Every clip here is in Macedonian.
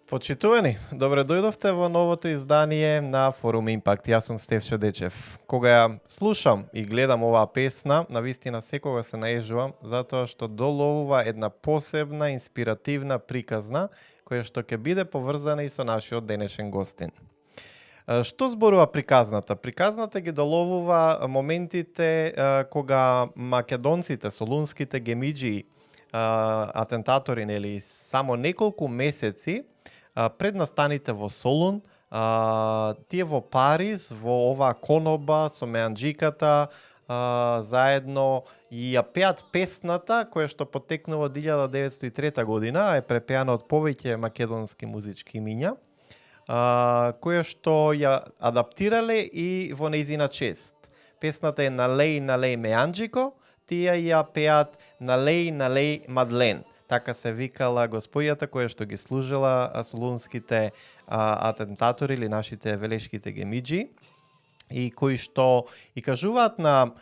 Почитувани, добре дојдовте во новото издание на Форум Импакт. Јас сум Стефчо Дечев. Кога ја слушам и гледам оваа песна, навистина секога се наежувам, затоа што доловува една посебна, инспиративна приказна, која што ќе биде поврзана и со нашиот денешен гостин. Што зборува приказната? Приказната ги доловува моментите кога македонците, солунските гемиџии, атентатори, нели, само неколку месеци пред настаните во Солун, тие во Париз, во оваа коноба со меанџиката, заедно и ја пеат песната која што потекнува од 1903 година, е препеана од повеќе македонски музички имиња, која што ја адаптирале и во нејзина чест. Песната е Налеј меанџико, тие ја пеат Налеј Мадлен. Така се викала господјата која што ги служила солунските атентатори или нашите велешките гемиџи, и кои што и кажуваат на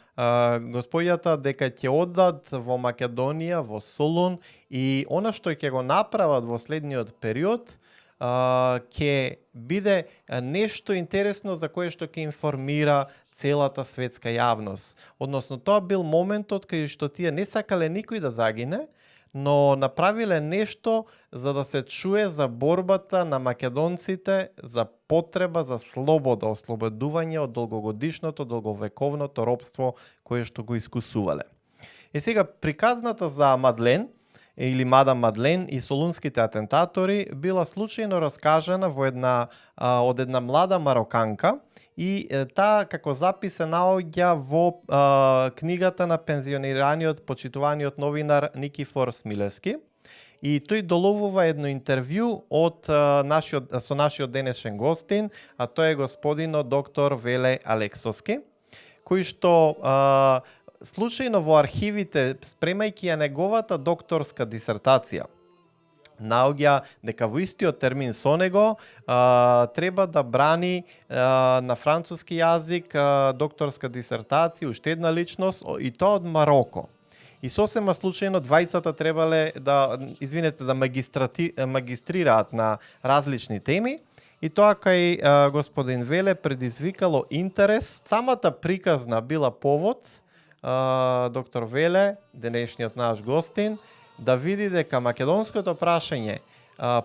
господјата дека ќе одат во Македонија, во Солун, и она што ќе го направат во следниот период ќе биде нешто интересно за кое што ќе информира целата светска јавност. Односно, тоа бил моментот кај што тие не сакале никој да загине, но направиле нешто за да се чуе за борбата на македонците за потреба за слобода, ослободување од долгогодишното, долговековното робство кое што го искусувале. И сега приказната за Мадлен или Мадам Мадлен и солунските атентатори била случајно раскажана во од една млада мароканка, и таа како запис се наоѓа во книгата на пензионираниот, почитуваниот новинар Никифор Смилевски, и тој доловува едно интервју со нашиот денешен гостин, а тој е господинот доктор Веле Алексовски, кој што случајно во архивите, спремајќи ја неговата докторска дисертација, наоѓа дека во истиот термин со него треба да брани на француски јазик докторска дисертација уште една личност, и тоа од Мароко. И сосема случајно двајцата требале да магистрираат на различни теми, и тоа кај господин Веле предизвикало интерес. Самата приказна била повод доктор Веле, денешниот наш гостин, да види дека македонското прашање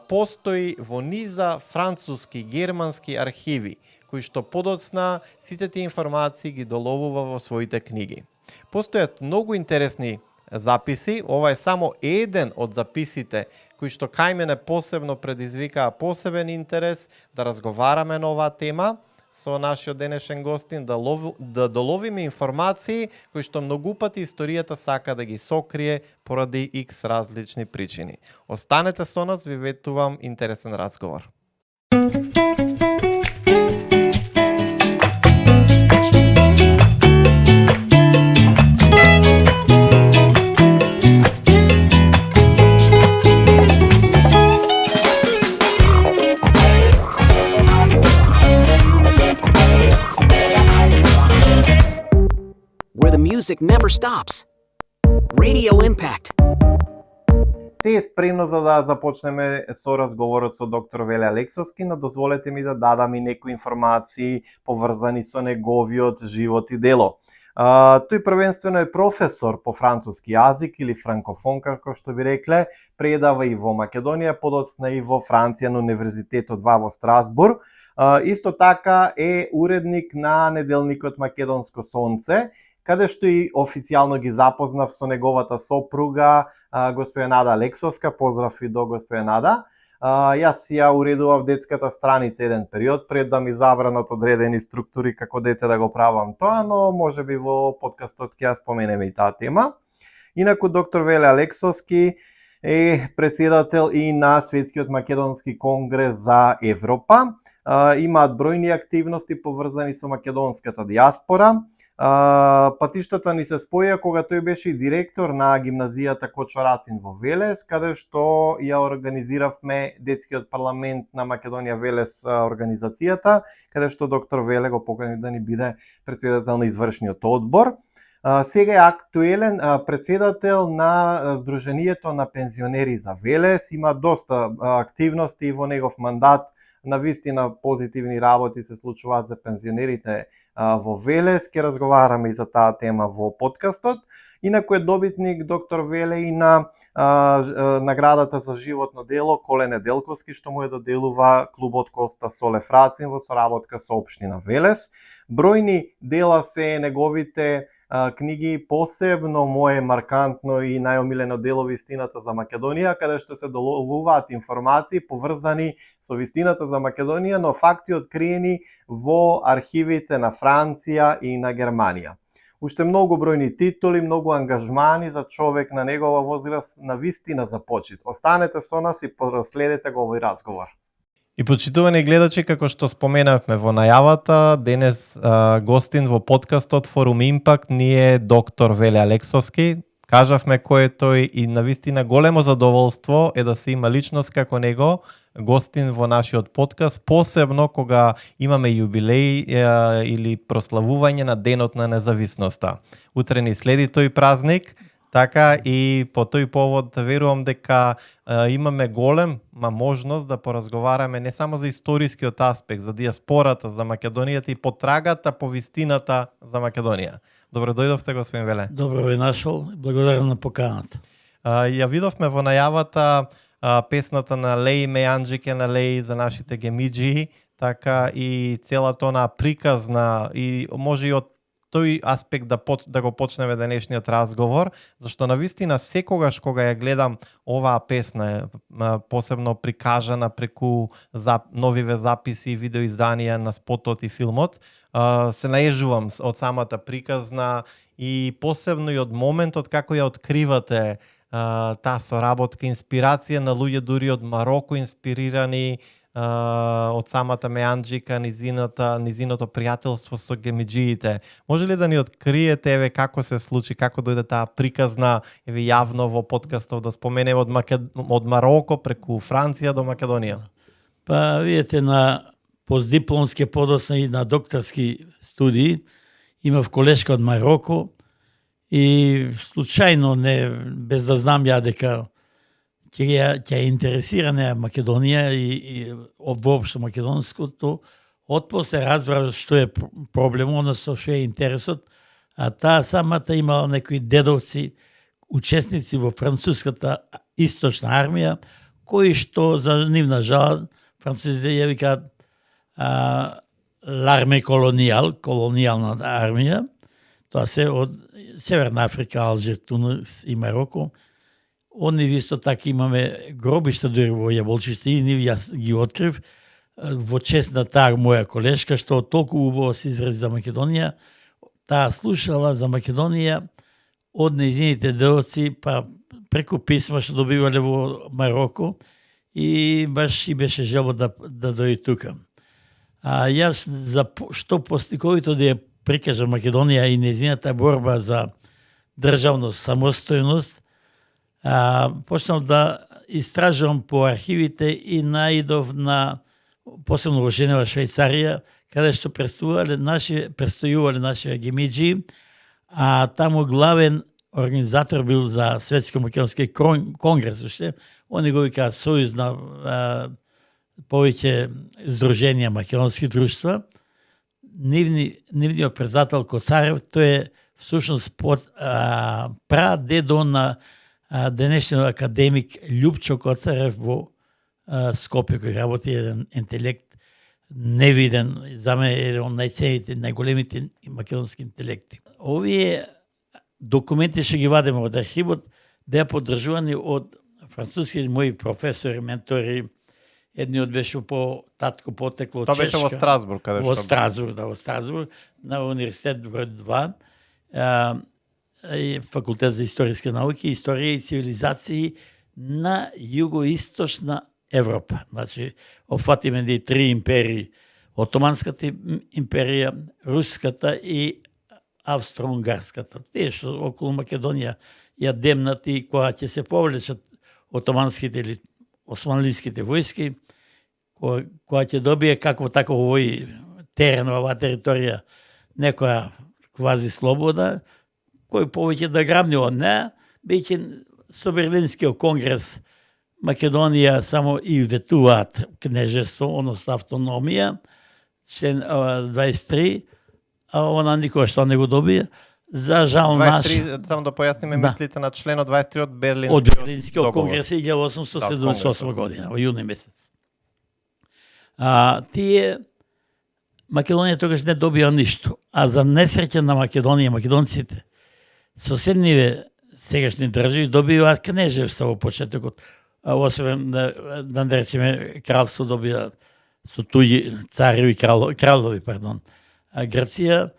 постои во низа француски, германски архиви, кои што подоцна сите тие информации ги доловува во своите книги. Постојат многу интересни записи, ова е само еден од записите кои што кај мене посебно предизвикаа посебен интерес да разговараме на оваа тема со нашиот денешен гостин, да доловиме информации кои што многу пати историјата сака да ги сокрие поради X различни причини. Останете со нас, ви ветувам интересен разговор. Music never stops. Radio Impact. Се е спремно за да започнеме со разговорот со доктор Веле Алексовски, но дозволете ми да дадам и некои информации поврзани со неговиот живот и дело. Тој првенствено е професор по француски јазик или франкофон, како што би рекле, предава и во Македонија, подоцна и во Франција на Универзитетот 2 во Страсбург. Исто така е уредник на неделникот Македонско сонце, каде што и официјално ги запознав со неговата сопруга, господја Нада Алексовска. Поздрав и до господја Нада. Јас ја уредував детската страница еден период, пред да ми забранат одредени структури како дете да го правам тоа, но може би во подкастот ќе ја споменеме и таа тема. Инаку доктор Веле Алексовски е председател и на Светскиот македонски конгрес за Европа. Имаат бројни активности поврзани со македонската диаспора. Патиштата ни се споја кога тој беше и директор на гимназијата Кочо Рацин во Велес, каде што ја организиравме детскиот парламент на Македонија Велес организацијата, каде што доктор Веле го покани да ни биде председател на извршниот одбор. Сега е актуелен председател на Сдруженијето на пензионери за Велес. Има доста активности во негов мандат. На вистина позитивни работи се случуваат за пензионерите во Велес. Ке разговараме и за таа тема во подкастот. Инаку е добитник доктор Веле и на наградата за животно дело Коле Неделковски, што му е доделува клубот Коста Солев Рацин во соработка со општина Велес. Бројни дела се неговите книги, посебно мое маркантно и најомилено дело Вистината за Македонија, каде што се доловуваат информации поврзани со вистината за Македонија, но факти откриени во архивите на Франција и на Германија. Уште многу бројни титули, многу ангажмани за човек на негова возраст, на вистина за почит. Останете со нас и проследете го овој разговор. И почитувани гледачи, како што споменавме во најавата, денес гостин во подкастот Форум Импакт ни е доктор Веле Алексовски. Кажавме кој е тој и навистина големо задоволство е да се има личност како него гостин во нашиот подкаст, посебно кога имаме јубилеј или прославување на Денот на независноста. Утре ни следи тој празник. Така и по тој повод верувам дека имаме голема можност да поразговараме не само за историскиот аспект, за диаспората, за Македонијата и потрагата по вистината за Македонија. Добро дојдовте, господин Веле. Добро ве нашол, благодарам на поканата. Ја видовме во најавата песната на Леј Мејанџике на Леј за нашите гемиџи, така и целата она приказна и може и од тој аспект да го почнеме денешниот разговор, зашто навистина секогаш кога ја гледам оваа песна, посебно прикажана преку новиве записи и видеоизданија на спотот и филмот, се наежувам од самата приказна и посебно и од моментот како ја откривате таа соработка, инспирација на луѓе дури од Мароко инспирирани, од самата Мејанџика, низиното пријателство со гемиџиите. Може ли да ни откриете еве како се случи, како дојде таа приказна еве јавно во подкастов да споменеме од Мароко преку Франција до Македонија? Па видите, на постдипломски подосна и на докторски студии имав колешка од Мароко и случајно, не без да знам ја дека ќе интересира неа Македонија и воопшто македонското, отпосле разбрав што е проблемот, односно што е интересот, а таа самата имала некои дедовци, учесници во француската источна армија, кои што за нивна жал французите ја викаат l'armée колонијал, колонијална армија, тоа се од Северна Африка, Алжир, Тунис и Мароко. Они исто така имаме гробишта дури во Јаболчиште и нив јас ги открив во чест на таа моја колешка што толку убаво се изрази за Македонија. Таа слушала за Македонија од нејзините деоци, па преку писма што добивале во Мароко и баш и беше желба да дојде тука. А јас за што постиковито да ја прикажам Македонија и нејзината борба за државност, самостојност, почнав да истражувам по архивите и наидов на, посебно во Женева, Швајцарија, каде што престојувале наши гемиџи, а таму главен организатор бил за Светски македонски конгрес, уште, они го викаат Сојуз на повеќе здруженија македонски друштва. Нивниот председател Коцарев, тој е всушност прадедо на денешниот академик Љупчо Коцарев во Скопје, кој работи еден интелект невиден, за мене еден од најцените, најголемите македонски интелекти. Овие документи што ги вадиме од архивот беа поддржувани од француски мои професори, ментори. Едниот беше по татко потекло од Чешка. Тоа беше во Страсбург, каде што? Во Страсбург, во Страсбург, на универзитет број 2. Факултет за историски науки, историја и цивилизации на југоисточна Европа. Значи, опфатиме и три империи: Отоманската империја, Руската и Австро-Унгарската. Тие што околу Македонија ја демнати, кога ќе се повлечат отоманските или османлиските војски, кога ќе добие како тако овој терен, оваа територија, некоја квази слобода, кој повеќе да грабне од неа, веќе со Берлинскиот конгрес Македонија само и ветуваат кнежество, односно автономија, член 23, а она никој што не го добија. За жал 23, само да појасниме, мислите на членот 23 од Берлинскиот Берлинскиот конгрес 1878 година, во јуни месец. Тие Македонија тогаш не добија ништо, а за несреќа на Македонија, македонците, соседниве сегашни држави добиваат кнежевства во почетокот, освен да не речеме кралство добија со туѓи цареви кралови, пардон. А Грција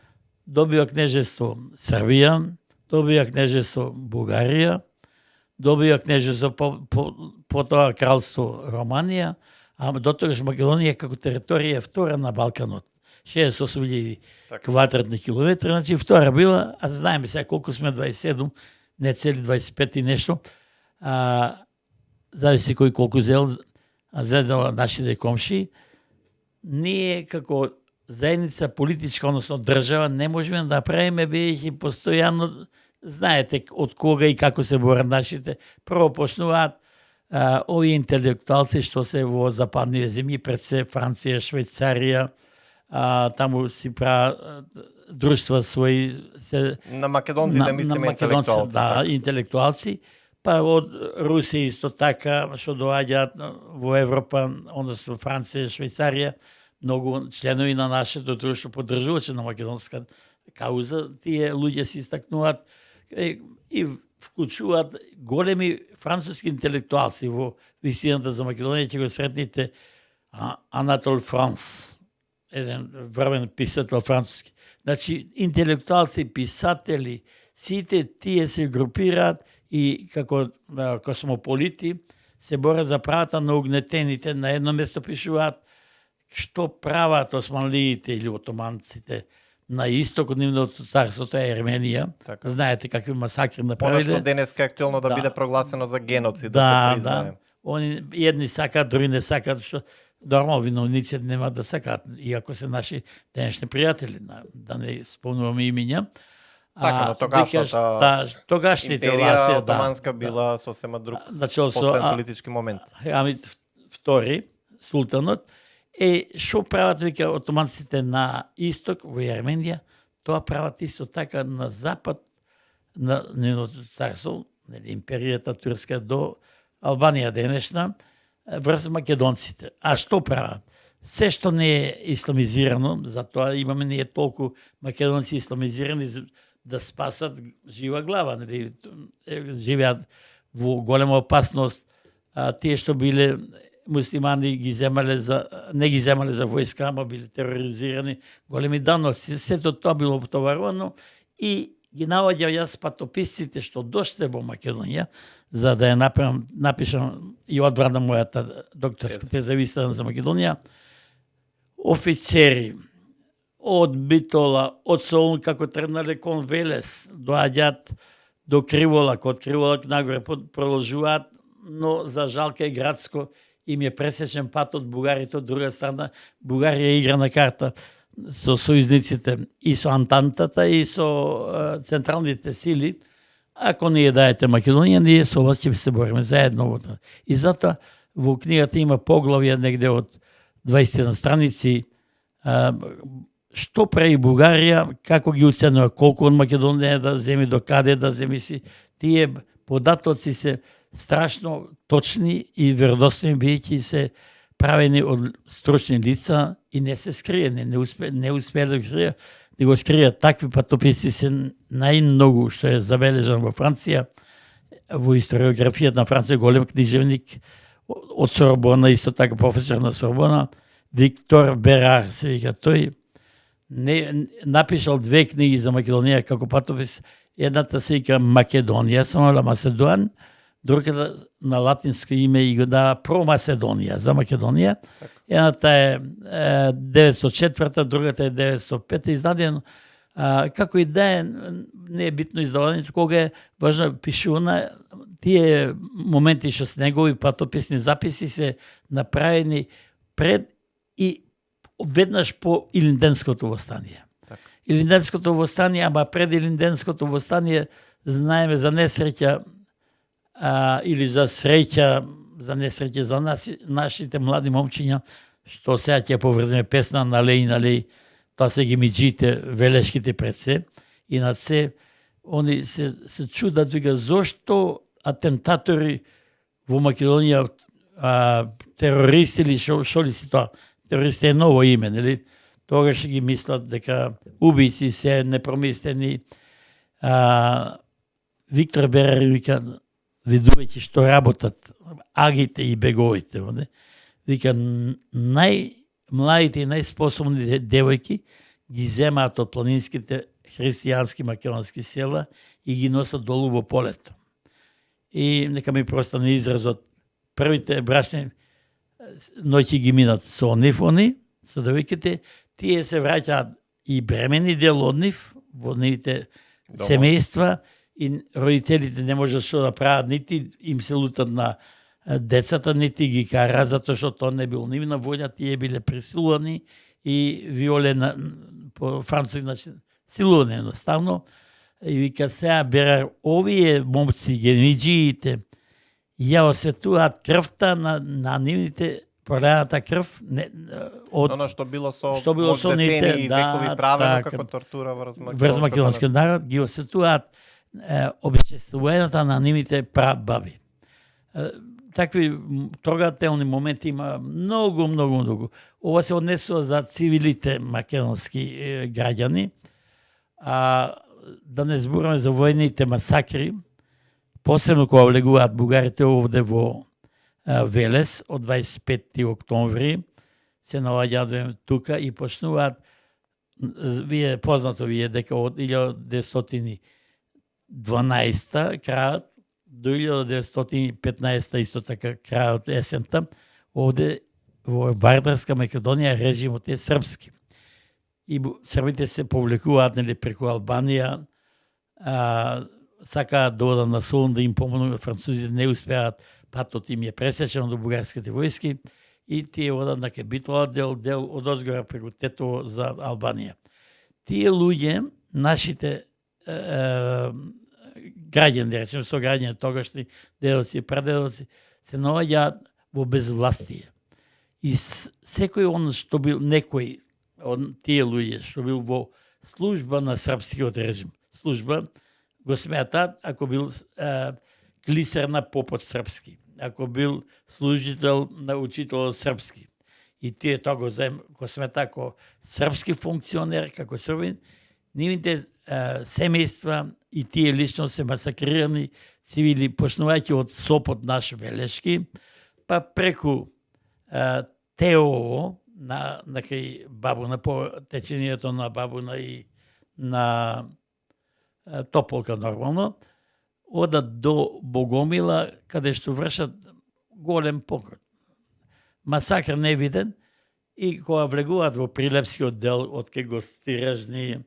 добива кнежество Србија, добива кнежество Бугарија, добива кнежество по тоа кралство Романија, а до тогаш Македонија како територија е втора на Балканот. 68.000 квадратни километри, значи втора била, а знаеме сега колку сме 27, не цели 25 и нешто. Зависи кој колку зел, зеднала нашите комши. Ние како заедница политичка, односно држава, не можеме да направиме, бидејќи постојано, знаете од кога и како се борат нашите. Прво почнуваат овие интелектуалци што се во западните земји, пред се Франција, Швајцарија, таму си прават друштва своји на македонците мислиме интелектуалци. Да, интелектуалци, па од Русија исто така што доаѓаат во Европа, односно Франција, Швајцарија, многу членови на нашето друштво поддржувачи на македонска кауза, тие луѓе се истакнуваат и вклучуваат големи француски интелектуалци во вистината за Македонија, ќе го сретнете Анатол Франс, еден врвен писател француски. Значи, интелектуалци, писатели, сите тие се групираат и како космополити се борат за правата на угнетените. На едно место пишуваат што прават османлиите или отоманците на исток од нивното царството е Ерменија. Така. Знаете какви масакри направиле. Она што денеска е актуелно да биде прогласено за геноцид, да се признае. Да. Они едни сакаат, други не сакаат, што нормално виновниците нема да сакаат, иако се наши денешни пријатели, да не спомнуваме имиња. Така, но тогашните империја отоманска била сосема друг постојан политички момент. Хамид II, султанот, што прават веќе отоманците на исток во Ерменија, тоа прават исто така на запад на нивното царство, империјата турска до Албанија денешна, врз македонците. А што прават? Се што не е исламизирано, затоа имаме ние толку македонци исламизирани да спасат жива глава, живеат во голема опасност. Тие што биле муслимани ги земале не ги земале за војска, ама биле тероризирани, големи дановци. Сето тоа било потоварувано и ги наоѓа јас патописците што дошле во Македонија, за да ја напишам и одбрана мојата докторска теза вистина за Македонија. Офицери од Битола, од Солун, како тргнале кон Велес, доаѓаат до Криволак, од Криволак нагоре продолжуваат, но за жал кај Градско им е пресечен пат од бугарите, од друга страна Бугарија игра на карта со сојузниците и со Антантата и со централните сили. Ако не ја даете Македонија, ние со вас ќе се бориме заедно. И затоа во книгата има поглавја негде од 20 на страници што прави Бугарија, како ги оценува, колку од Македонија да земи, до каде да земи си. Тие податоци се страшно точни и веродостојни, бидејќи се правени од стручни лица и не се скрие, не успеа да го скријат. Такви патописи се најмногу што е забележан во Франција, во историографијата на Франција, голем книжевник од Сорбона, исто така професор на Сорбона, Виктор Берар се вика тој, напишал 2 книги за Македонија како патопис. Едната се вика Македонија, само ла Маседоан, другата на латинско име и го дава Про Маседонија, за Македонија. Едната е 904, другата е 905 издадено. Како и да е, не е битно издавањето, кога е важно пишувана, тие моменти што се негови патописни записи се направени пред и веднаш по Илинденското востание. Илинденското восстание, ама пред Илинденското восстание знаеме за несреќа или за среќа, за несреќа за нашите млади момчиња, што сега ќе поврземе песна налеј, тоа се ги миджите, велешките пред се, и над се, они се чудат, вика, зошто атентатори во Македонија, терористи или шо ли си тоа? Терористи е ново име, нели? Тогаш ги мислат дека убийци се непромислени. Виктор Берер вика, видувајќи што работат агите и беговите, не? Вика, најмладите и најспособни девојки ги земаат од планинските христијански македонски села и ги носат долу во полето. И нека ми простане изразот, првите брачни ноќи ги минат со нив, со девојките, тие се враќаат и бремени дел од нив во нивите семејства, и родителите не можат што да прават, нити им се лутат на децата, нити ги караат, затоа што тоа не бил нивна волја, тие биле присилувани и виоле по француски начин силувани едноставно. И вика, сега Берер, овие момци, генидžiите, ја осветуваат крвта на нивните, проданата крв од Оно што било со нивите, децени и векови правено како тортура врз македонскиот народ, ги осветуваат обесчествувањето на нивните прабаби. Такви трогателни моменти има многу. Ова се однесува за цивилите македонски граѓани, да не зборуваме за војните масакри, посебно кога влегуваат бугарите овде во Велес од 25 октомври, се наоѓаат тука и почнуваат, познато вие дека од 1912 крајот до 1915 исто така крајот есента, овде во Вардарска Македонија режимот е српски. И србите се повлекуваат преку Албанија, сакаат да одат на Солун да им помогнат, французите не успеаат, патот им е пресечен до бугарските војски и тие одат на Кебитола дел од озгора преку Тетово за Албанија. Тие луѓе, нашите граѓани, да речем, со граѓани тогашни дедоци и прадедоци, се наоѓаат во безвластие. И секој што бил некој од тие луѓе што бил во служба на српскиот режим, служба го сметаат ако бил клисар на попот српски, ако бил служител на учител српски. И тие тоа го сметаат како српски функционер, како србин, нивните семејства и тие лично се масакрирани цивили, почнувајќи од Сопот наш Велешки, па преку Теово, на кај Бабуна, по течението на Бабуна и на Тополка нормално, одат до Богомила, каде што вршат голем покрот. Масакр невиден, и кога влегуваат во Прилепскиот дел, од кај Гостиражни,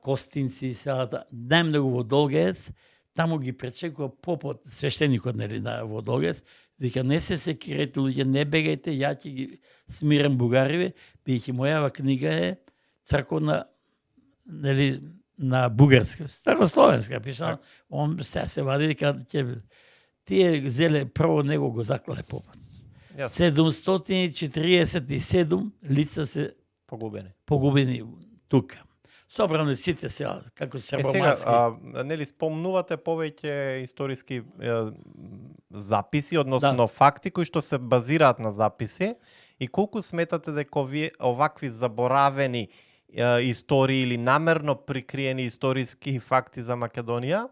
Костинци, селата, најмногу во Долгеец, таму ги пречекува попот, свештеникот во Долгеец, вика, не се секирайте луѓе, не бегајте, ја ќе ги смирам бугариве, бидејќи мојава книга е црковна, на бугарска, старословенска пишана, он се вади, дека тие зеле прво него го заклале попот. 747 лица се погубени тука. Собрано сите села, како србомаски. Сега, спомнувате повеќе историски записи, односно факти кои што се базираат на записи, и колку сметате дека овакви заборавени истории или намерно прикриени историски факти за Македонија,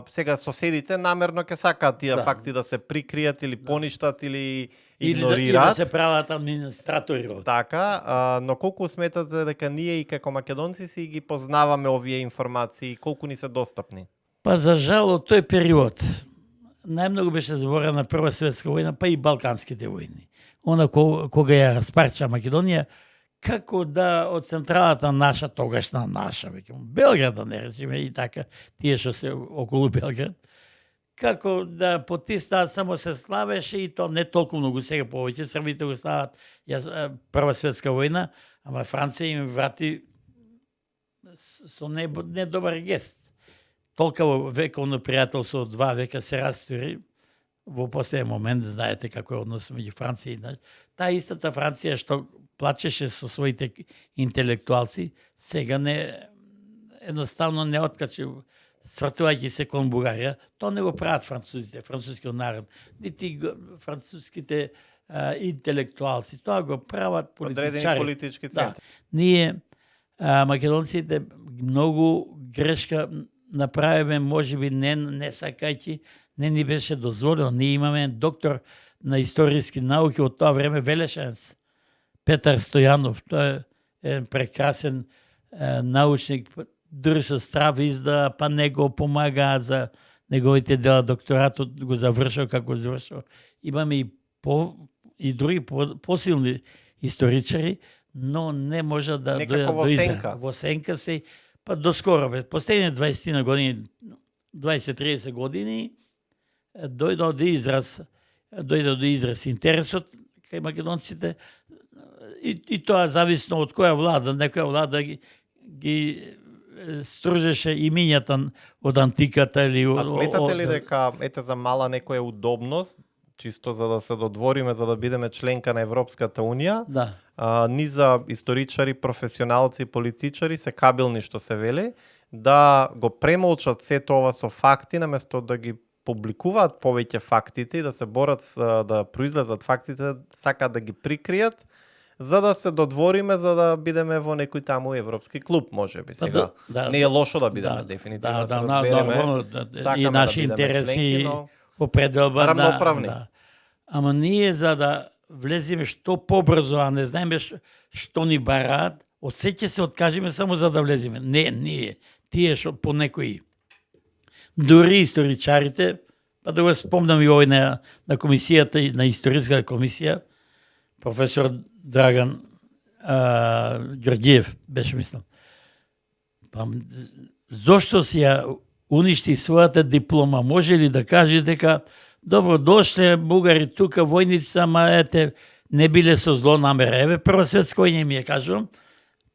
сега соседите намерно ќе сакаат тие факти да се прикријат или поништат или игнорираат. Или да се прават администратори. Така, но колку сметате дека ние и како македонци си ги познаваме овие информации, колку ни се достапни? Па за жал од тој период најмногу беше зборена Прва светска војна, па и Балканските војни. Она кога ја распарча Македонија, како да од централата наша, тогашна наша, Белград, да не речеме, и така, тие што се околу Белград, како да потиснат, само се славеше, и то не толку многу, сега повеќе србите го слават Прва светска војна, ама Франција им врати со недобар гест. Толкаво вековно пријателство од 2 века се растури. Во последен момент, знаете како е однос меѓу Франција и таа истата Франција што плачеше со своите интелектуалци, сега едноставно не откачи, свртувајќи се кон Бугарија. Тоа не го прават французите, францускиот народ, нити француските интелектуалци. Тоа го прават политичари. Одредени политички центри. Ние, македонците, многу грешка направиме, можеби не сакајќи, не ни беше дозволено. Ние имаме доктор на историски науки од тоа време, Велешенец, Петар Стојанов. Тоа е прекрасен научник, дури со страв изда, па него помагаат за неговите дела. Докторатот го завршил како завршил. Имаме и други посилни историчари, но не може да некако во сенка. Во сенка се, па доскоро, последните 20 години, 20-30 години, дојде до израз интересот кај македонците и тоа зависно од која влада. Некоја влада ги стружеше имињата од антиката или А сметате ли дека ете за мала некоја удобност, чисто за да се додвориме, за да бидеме членка на Европската Унија, Да. Ни за историчари, професионалци, политичари се кабилни што се вели, да го премолчат сето ова со факти, наместо да ги публикуваат повеќе фактите и да се борат да произлезат фактите, сакаат да ги прикријат, за да се додвориме, за да бидеме во некој таму европски клуб, можеби сега. Не е лошо да бидеме, дефинитивно се разбереме. И наши интереси членки, но определба. рамноправни. Ама ние за да влеземе што побрзо, а не знаеме што ни бараат, од се ќе се откажеме само за да влеземе. Не, ние. Тие што по некои дури историчарите, па да го спомнам и овој на комисијата, на историска комисија, професор Драган Ѓорѓиев беше, мислам. Па зошто си ја уништи својата диплома? Може ли да каже дека добро дошле бугари тука, војници, ама ете, не биле со зло намера. Еве, Прва светска војна ми ја кажувам.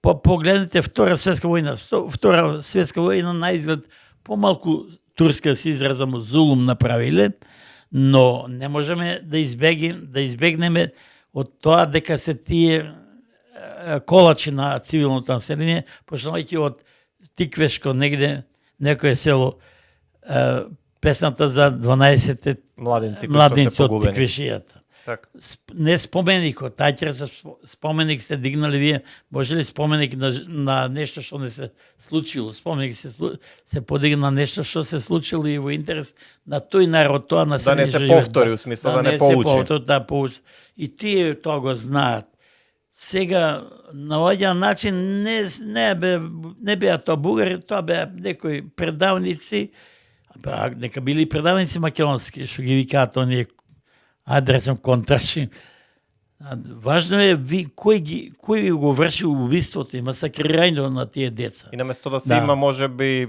Погледнете Втора светска војна. Втора светска војна на изглед помалку турска се изразам зулум направиле, но не можеме да избегнеме од тоа дека се тие колачи на цивилното население, почнувајќи од Тиквешко негде, некое село, песната за 12 младенци од Тиквешијата. Так. Не споменикот, тај споменик сте дигнали вие, може ли споменик на нешто што не се случило? Споменик се подигна нешто што се случило и во интерес на тој народ, тоа на да не се повтори, у смисла да не поучи. И тие тоа го знаат. Сега на овој начин не беа тоа бугари, тоа беа некои предавници, нека били предавници македонски, што ги викаат оние, да речем, контраши. Важно е кој го врши убиството и масакрирањето на тие деца. И наместо да се има можеби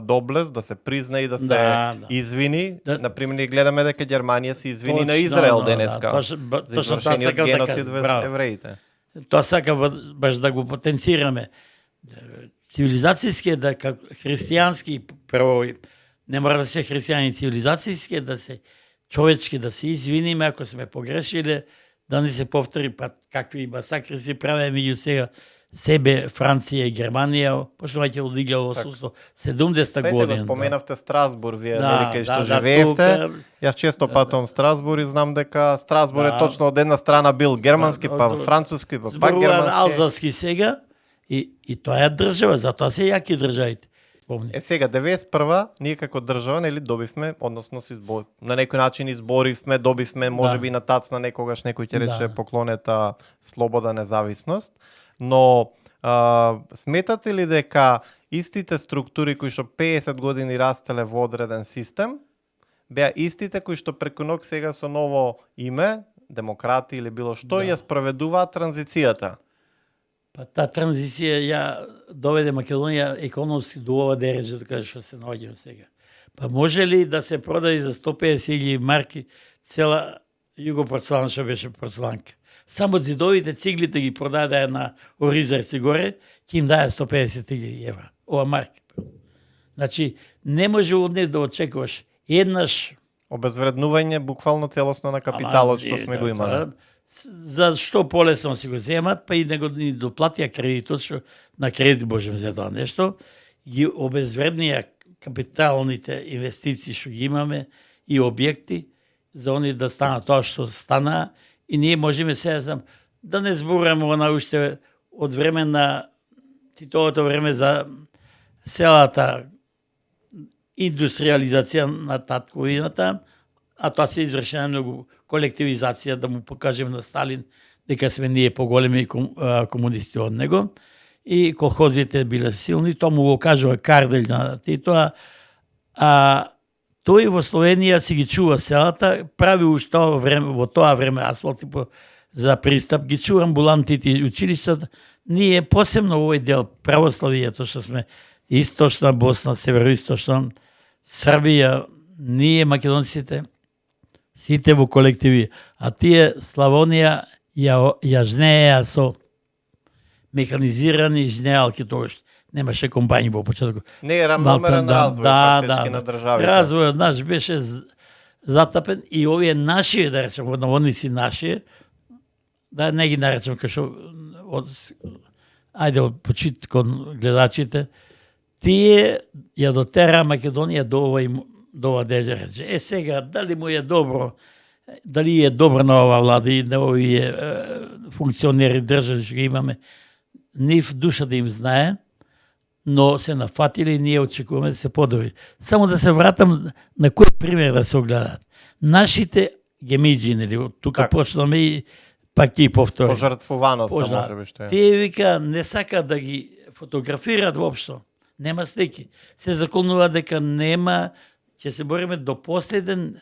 доблес, да се призна и да се извини, например, ние гледаме дека Германија се извини на Израел денеска за извршениот геноцид во евреите. Тоа сака баш да го потенцираме. Цивилизацијски да христијански прво, не мора да се христијани, цивилизацијски да се човечки да се извиниме ако сме погрешиле, да не се повтори па какви масакри се праве меѓу сега себе, Франција и Германија, почнувајќи од 1870 година. Пете го споменавте Страсбур, вие кај што живеевте. Јас често патувам Страсбур и знам дека Страсбур е точно од една страна бил германски, па француски, па пак германски. Алзаски сега и тоа е држава, затоа се јаки државите. Сега 91-а ние како држава нели добивме, односно на некој начин изборивме, добивме можеби на тацна некогаш некој ќе рече поклонета слобода, независност, но сметате ли дека истите структури кои што 50 години растеле во одреден систем беа истите кои што преку ног сега со ново име, демократи или било што, ја спроведуваат транзицијата? Па таа транзиција ја доведе Македонија економски до ова дереже, така што се наоѓаме сега. Па може ли да се продаде за 150.000 марки цела југопорцелан што беше порцеланка? Само зидовите, циглите ги продаде на оризарци горе, ќе им даде 150.000 евра. ова марка. Значи, не може од неј да очекуваш еднаш Обезвреднување буквално целосно на капиталот што сме го имале. За што полесно си го земат, па и него ни доплатија кредитот, што на кредит можеме за тоа нешто, ги обезвреднија капиталните инвестиции што ги имаме и објекти, за они да стана тоа што стана, и ние можеме сега да не зборуваме она уште од време на Титовото време за селата индустриализација на татковината, а тоа се извршена многу колективизација, да му покажеме на Сталин дека сме ние поголеми комунисти од него, и колхозите биле силни, тоа му го кажува Карделј на Тито, а тој во Словенија си ги чува селата, прави уште во тоа време асфалти за пристап, ги чува амбулантите и училиштата. Ние посебно овој дел православието што сме источна Босна, североисточна Србија, ние македонците сите во колективи, а тие Славонија ја жнеја со механизирани жнеалки, тогаш немаше компањи во почетокот. Не е рамномерен развој фактички на државите. Развојот наш беше затапен и овие наши, да речем, во наводници наши, да не ги наречам кај што од почит кон гледачите, тие ја дотера Македонија до ова деле. Сега, дали му е добро, дали е добро на ова влада и на овие функционери држави што ги имаме, нив душата им знае, но се нафатили и ние очекуваме да се подобри. Само да се вратам на кој пример да се огледаат. Нашите гемиджи, нели, тука почнаме и пак ќе повтори. Пожртвуваноста можеби што е. Тие вика не сака да ги фотографираат воопшто. Нема слики. Се законува дека нема, ќе се бориме до последен,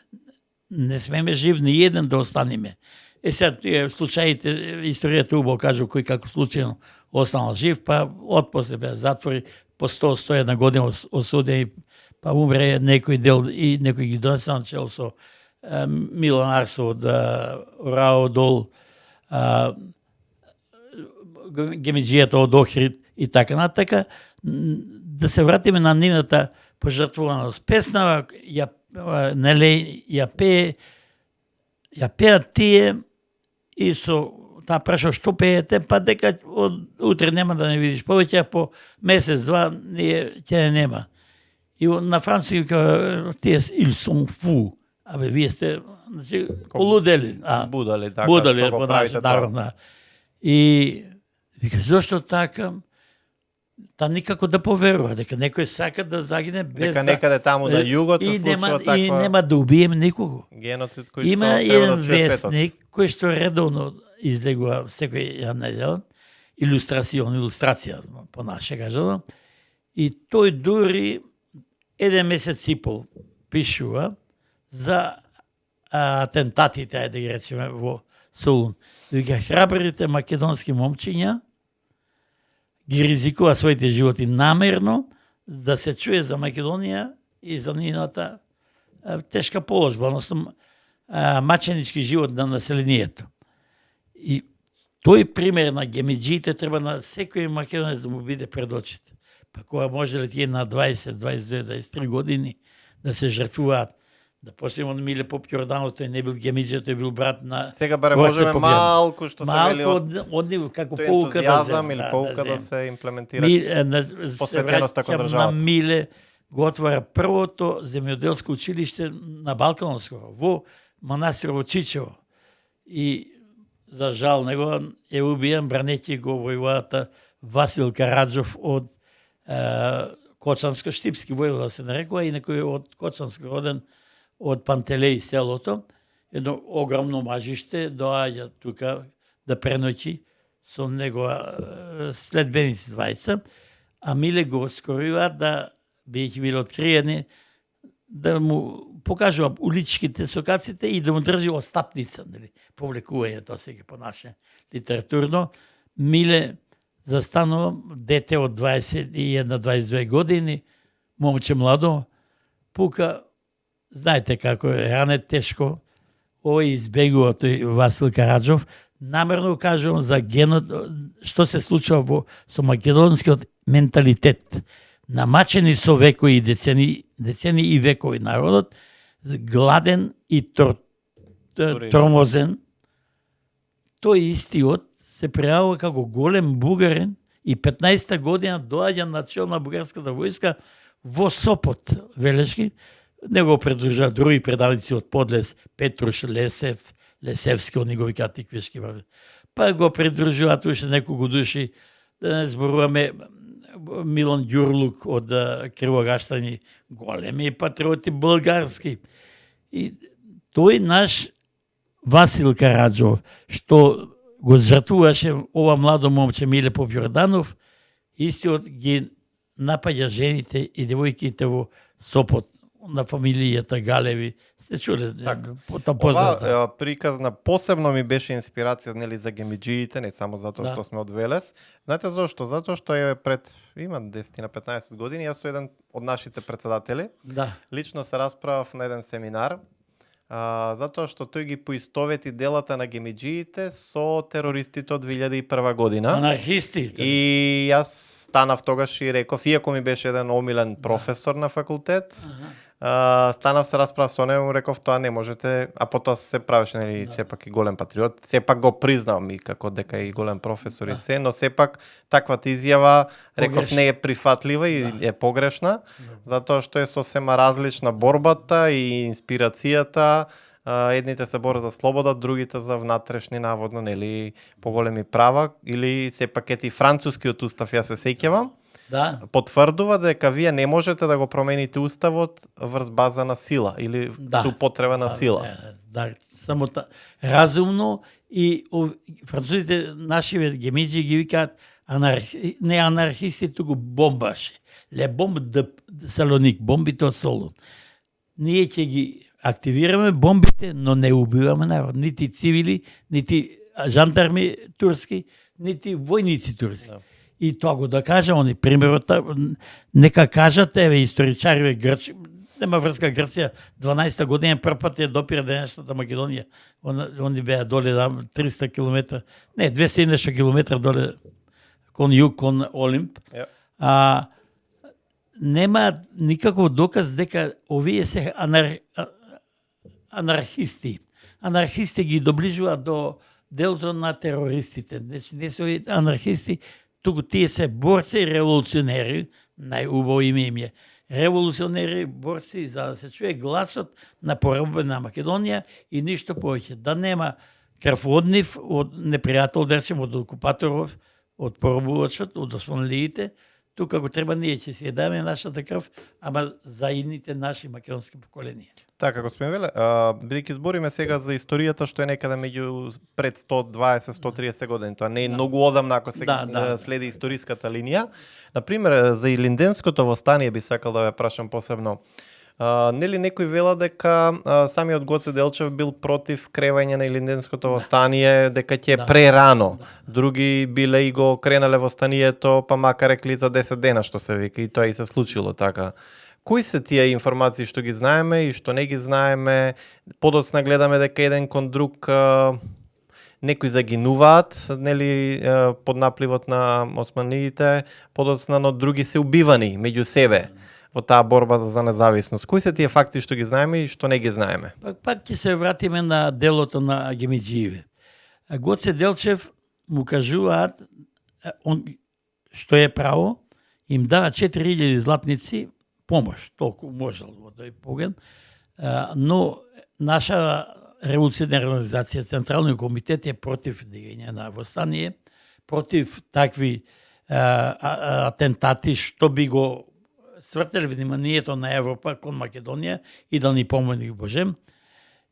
не смеме жив ни еден да останеме. Сега случаите, историјата убаво кажу кој како случајно останал жив, па отпосле беа затвори по 100-101 година осудени, па умре некој дел и некој ги донесе начел со Милан Арсов од Рао Дол, гемиджијата од Охрид и така натака. Да се вратиме на нивната пожртвуваност. Песнава ја пеат тие и со таа праша што пеете, па дека од утре нема да не видиш повеќе, а по месец-два ќе не нема. И на француски тие ils sont fous. Абе, вие сте полудели. Будали, така, будали, што го правите тоа. И вика, зошто така? Та никако да поверува, дека некој сака да загине без дека некаде таму на југот се случува таква... И нема да убиеме никого. Геноцид кој има што треба еден да чуе вестник кој што редовно излегува секој недела, илустрација по наше кажано, и тој дури еден месец и пол пишува за атентатите, да ги речеме, во Солун. Вика, храбрите македонски момчиња ги ризикува своите животи намерно да се чуе за Македонија и за нината тешка положба, односно маченички живот на населението. И тој пример на гемиджиите треба на секој македонец да му биде пред очите. Па кога може ли тие на 20, 22, 23 години да се жртвуваат. Да почнем од Миле Поп Ѓорданов, тој не бил гемиджија, тој бил брат на... Сега баре можеме малку што се вели од нив, како тој поука ентузијазам или поука да се имплементира посветеноста кон државата. На Миле го отвара првото земјоделско училиште на Балкановско, во манастирот во Чичево. И за жал него е убиен бранејќи го војводата Васил Караджов од Кочанско-Штипски војвода се нарекува, и некој од Кочанско роден од Пантелеј селото, едно огромно мажиште, доаѓа тука да преноќи со негова следбеници двајца, а Миле го скорива да биејќи били откриени, да му покажува уличките сокаците и да му држи остапница, нели, повлекување, тоа сега по наше литературно. Миле застанува дете од 21-22 години, момче младо, пука. Знаете како е, ране тешко, овој избегува тој Васил Караджов, намерно кажувам за генот, што се случува со македонскиот менталитет. намачени со векови и децени и векови народот, гладен и тромозен, тој истиот се прејавува како голем бугарин и 15-та година доаѓа начелна бугарската војска во Сопот, Велешки. Него придружа други предавници од Подлес, Петруш, Лесевски, они го викаат тиквишки. Па го придружуваат уште неколку души, да не зборуваме Милан Ѓурлук од Кривогаштани, големи патриоти български. И тој наш Васил Караджов, што го жртвуваше ова младо момче Миле Попјорданов, истиот ги напаѓа жените и девојките во Сопот на фамилијата Галеви. Сте чуле? Така. Познато. Ова приказна посебно ми беше инспирација, нели, за гемиџиите, не само затоа што сме од Велес. Знаете зошто? Затоа што е пред, има 10 на 15 години, јас сум еден од нашите председатели. Да. Лично се расправав на еден семинар, затоа што тој ги поистовети делата на гемиџиите со терористите од 2001 година. Анархисти. И јас станав тогаш и реков, иако ми беше еден омилен професор на факултет, станав се расправ со него, реков тоа не можете, а потоа се правеше, нели, сепак и голем патриот, сепак го признавам и како дека и голем професор и се, но сепак таквата изјава, реков, не е прифатлива и е погрешна, затоа што е сосема различна борбата и инспирацијата. Едните се борат за слобода, другите за внатрешни, наводно, нели, поголеми права, или сепак ети францускиот устав, јас се сеќавам, потврдува дека вие не можете да го промените уставот врз база на сила или со употреба на сила. Да, само разумно, и французите, нашиве гемиџи ги викаат не анархисти, туку бомбаши. Ле бомб де Салоник, бомбите од Солун. Ние ќе ги активираме бомбите, но не убиваме народ, нити цивили, нити жандарми турски, нити војници турски. И тоа го да кажа, они примерот, нека кажат, еве, историчари Грчи, нема врска Грција, 12-та година првпат ја допира денешната Македонија. Они беа доле 300 км, не, 200 и нешто километра доле кон југ, кон Олимп. Нема никаков доказ дека овие се анархисти. Анархисти ги доближуваат до делото на терористите. Значи, не се овие анархисти, туку тие се борци и револуционери, најубаво име им е. Револуционери, борци, за да се чуе гласот на поробена Македонија и ништо повеќе. Да нема крвооднив од непријател, да речем, од окупаторов, од поробувачот, од освонливите. Тука го треба ние ќе си ја даме нашата крв, ама за идните наши македонски поколенија. Така, господин Веле, бидејќи збориме сега за историјата што е некаде меѓу пред 120-130 години, тоа не е многу одамна ако се следи историската линија. Например, за Илинденското востание би сакал да ве прашам посебно. Нели некој вела дека самиот Гоце Делчев бил против кревање на Илинденското востание, дека ќе е прерано. Други биле и го кренале востанието, па макар рекли за 10 дена што се вика, и тоа и се случило така. Кои се тие информации што ги знаеме и што не ги знаеме? Подоцна гледаме дека еден кон друг некои загинуваат, нели, под напливот на османиите, подоцна, но други се убивани меѓу себе во таа борба за независност. Кои се тие факти што ги знаеме и што не ги знаеме? Пак ќе се вратиме на делото на гемиџиеве. Гоце Делчев му кажуваат, он што е право, им дава 4000 златници помош, толку можел во тој поген, но наша револуционерна организација, Централниот комитет е против дигање на востание, против такви атентати што би го свртели вниманието на Европа кон Македонија и да ни помогне Божем.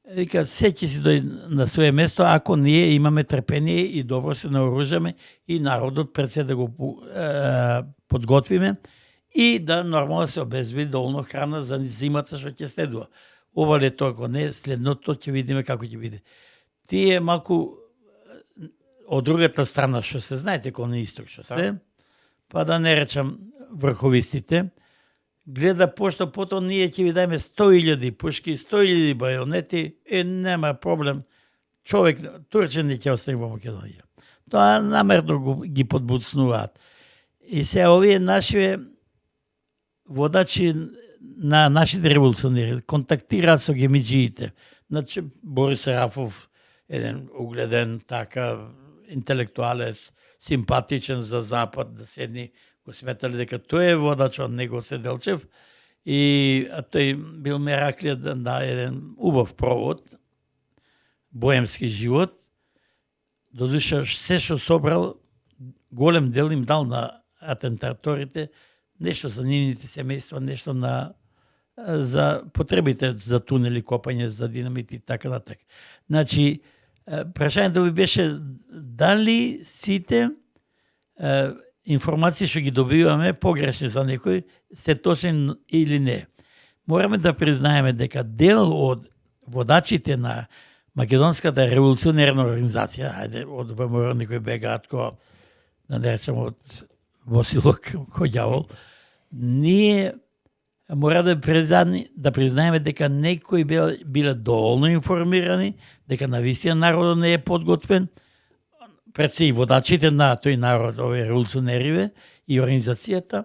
Вика, се ќе си дојде на свое место ако ние имаме трпение и добро се наоружаме и народот пред се да го подготвиме и да нормално се обезбеди доволно храна за зимата што ќе следува. Ова лето, ако не, следното ќе видиме како ќе биде. Тие малку од другата страна што се знаете кон исток што се, па да не речам врховистите, гледа пошто потоа ние ќе ви дајме 100.000 пушки, 100.000 бајонети, нема проблем. Човек, турчен не ќе остане во Македонија. Тоа намерно ги подбуцнуваат. И се овие нашиве водачи на нашите револуционери контактираат со гемиджиите. Значи Борис Рафов, еден угледен така интелектуалец, симпатичен за Запад, да седни, го сметали дека тој е водач од него Седелчев, и тој бил Мераклија на еден убав провод, боемски живот. Додуша се што собрал, голем дел им дал на атентаторите, нешто за нивните семејства, нешто за потребите за тунели, копање, за динамит и така натака. Значи, прашањето ви беше дали сите информации што ги добиваме погрешни за некој се точни или не. Мораме да признаеме дека дел од водачите на Македонската револуционерна организација, ајде од ВМРО некој бегаат кој да не речем од Босилок кој ѓавол, ние мора да признаеме дека некои биле доволно информирани, дека навистина народот не е подготвен, пред се и водачите на тој народ, овие револуционериве и организацијата.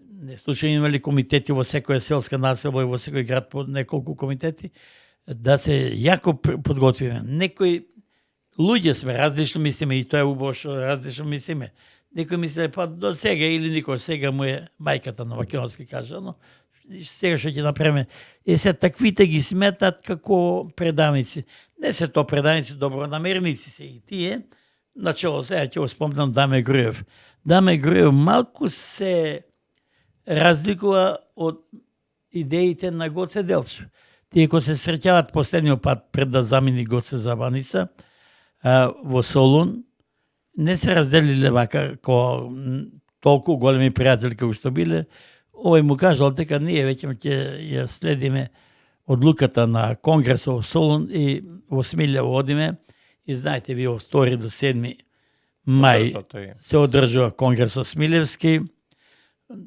Не случајно имали комитети во секоја селска населба и во секој град по неколку комитети, да се јако подготвиме. Некои луѓе сме, различно мислиме, и тоа е убаво што различно мислиме. Некои мисле, па до сега или никој, сега му е мајката на македонски кажа, но сега што ќе направиме. Се таквите ги сметат како предавници. Не се то предавници, добронамерници се и тие. Начало сега ќе го спомнам Даме Груев. Даме Груев малку се разликува од идеите на Гоце Делчев. Тие кои се среќават последниот пат пред да замени Гоце за Баница во Солун, не се разделиле вака ко толку големи пријатели како што биле. Овој му кажал дека ние веќе ќе ја следиме одлуката на Конгресот во Солун и во Смилјево одиме. И знаете ви, од 2 до 7 мај се одржува Конгресот Смилевски.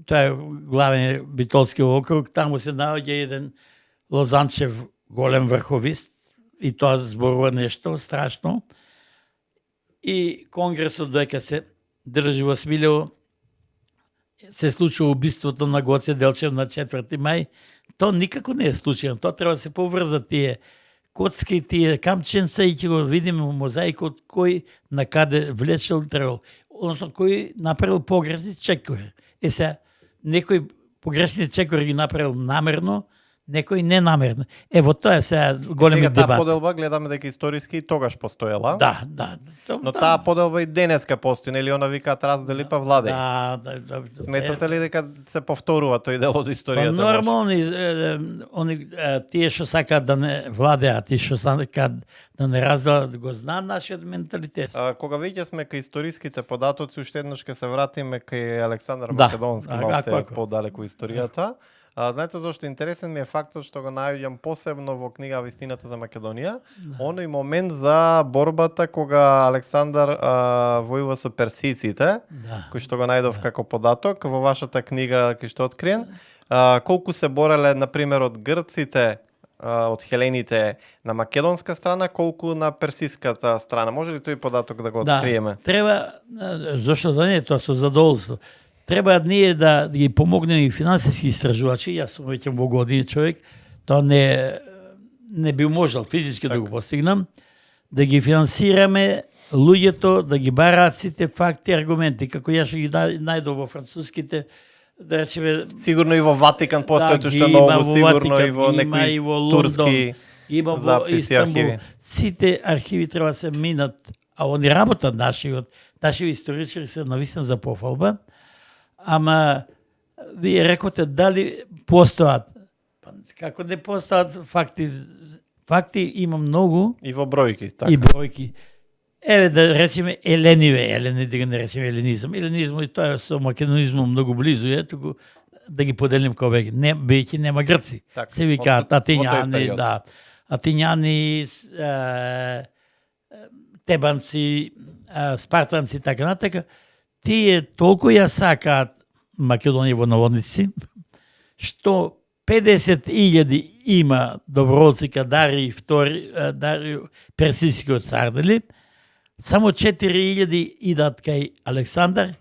Тоа е главен битолски округ. Таму се наоѓа еден Лозанчев голем врховист и тоа зборува нешто страшно. И Конгресот доека се држи во Смилево, се случува убиството на Гоце Делчев на 4 мај. То никако не е случајно. Тоа треба да се поврзат тие коцки, тие камченца и ќе го видиме во мозаикот кој на каде влечел требал. Односно, кој направил погрешни чекори. Сега, некој погрешни чекори ги направил намерно, некој ненамерно. Во тоа е сега големи дебат. Таа поделба гледаме дека историски и тогаш постоела. Да. Но таа поделба и денеска постои, нели она викаат раздели па владеј. Да. Сметате ли дека се повторува тој дел од историјата? Нормално, тие што сакаат да не владеат и што сакаат да не разделат, го знаат нашиот менталитет. Кога веќе сме кај историските податоци, уште еднаш ќе се вратиме кај Александар Македонски, малце подалеку историјата. Знаете зашто интересен ми е фактот што го наоѓам посебно во книга Вистината за Македонија, оној момент за борбата кога Александар војува со персиците, кој што го најдов како податок во вашата книга кој што откриен. Колку се бореле на пример од грците, од хелените на македонска страна, колку на персиската страна. Може ли тој податок да го откриеме? Да, треба, зашто да не, тоа со задоволство. Треба ние да ги помогнеме и финансиски истражувачи. Јас сум веќе во години човек, тоа не би можел физички да го постигнам, да ги финансираме луѓето, да ги бараат сите факти, аргументи, како јас ги најдов во француските, да речеме... Сигурно и во Ватикан постојат уште многу, сигурно и во некои турски записи, архиви. Сите архиви треба да се минат, а они работат наши историчари се навистина за пофалба. Ама вие рекоте дали постојат. Како не постојат факти? Факти има многу. И во бројки, така. И бројки. Еве да речеме Елени, да не речеме еленизам. Еленизмот и тоа со македонизмом многу близу е, туку да ги поделим како веќе. Не, веќе нема грци. Так, се викаат атињани, да. Атињани, тебанци, спартанци, така натака. Тие толку ја сакаат Македонија во наводници, што 50.000 има доброволци кадари дари персискиот цар, дали? Само 4.000 идат кај Александар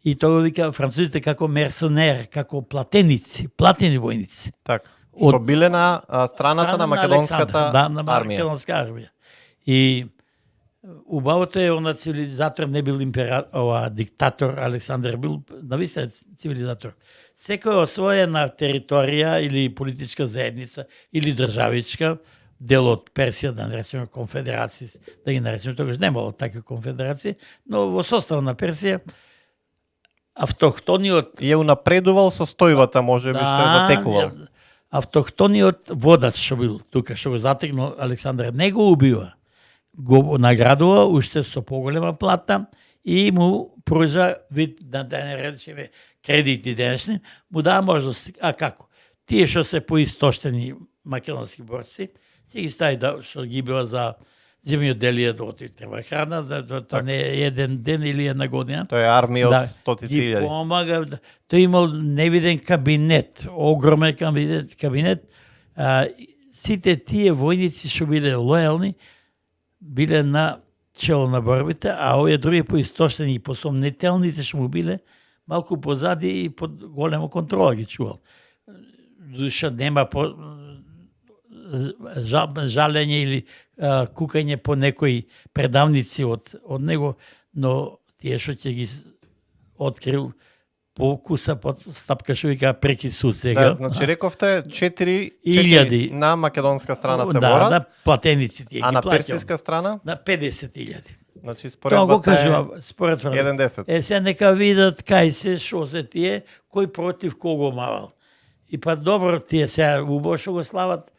И тоа вика французите како мерсенер, како платени војници. Така. Од- Што биле на страната на македонската Александр, на армија. македонска армија. И убавото е она цивилизатор не бил диктатор Александар бил навистина цивилизатор. Секој освоена територија или политичка заедница или државичка дел од Персија, да наречеме конфедерации, да ги наречеме, тогаш немало такви конфедерации, но во состав на Персија автохтониот Ја унапредувал состојбата, може би, што е затекувал. автохтониот водач што бил тука, што го затекнал Александар, не го убива, го наградува уште со поголема плата и му пружа вид, да не речеме кредити денешни, му дава можност. А како? Тие што се поистоштени македонски борци, си ги стави да, што ги бива за земјоделие, да оти треба храна, тоа не е еден ден или една година. Тоа е армија од Да, стотици ги илјади. помага. Тој имал невиден кабинет, огромен кабинет. Сите тие војници што биле лојални, биле на чело на борбите, а овие други поистоштени и посомнителните што му биле, малку позади и под голема контрола ги чувал. Душа нема жалење или кукање по некои предавници од него, но тие што ќе ги открил покуса под стапка што вика преки суд сега. Да, значи рековте 4 Илјади. на македонска страна се Да, борат, да, платеници тие а ги на плаќал. персиска страна, На 50.000. значи Тоа го споредбата е кажува според Франција. 1:10. Се нека видат кај се, шо се тие, кој против кого мавал. И па добро тие сега убаво што го слават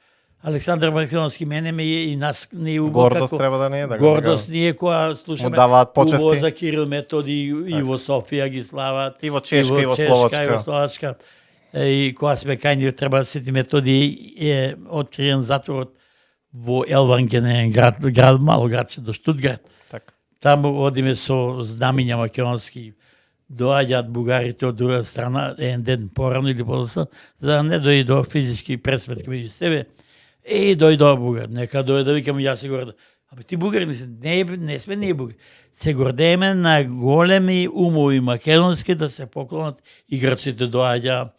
Александар Македонски, мене ме и нас не убаво Гордост треба да не е, да го гордост кажам. ние која слушаме Му даваат почести. убаво за Кирил Методи и во Софија ги слават. И во Чешка, и во Словачка. И во Словачка. И кога сме кај нив треба Свети Методи е откриен затворот во Елванген град мало градче до Штутгарт. Така. Таму одиме со знамиња македонски, доаѓаат бугарите од друга страна, еден ден порано или подоцна, за да не дојде до физички пресметки меѓу себе. Дојдоа бугар, нека дојде да викам јас се горда. Абе ти бугари не сме ние бугари. Се гордееме на големи умови македонски да се поклонат, играците доаѓа.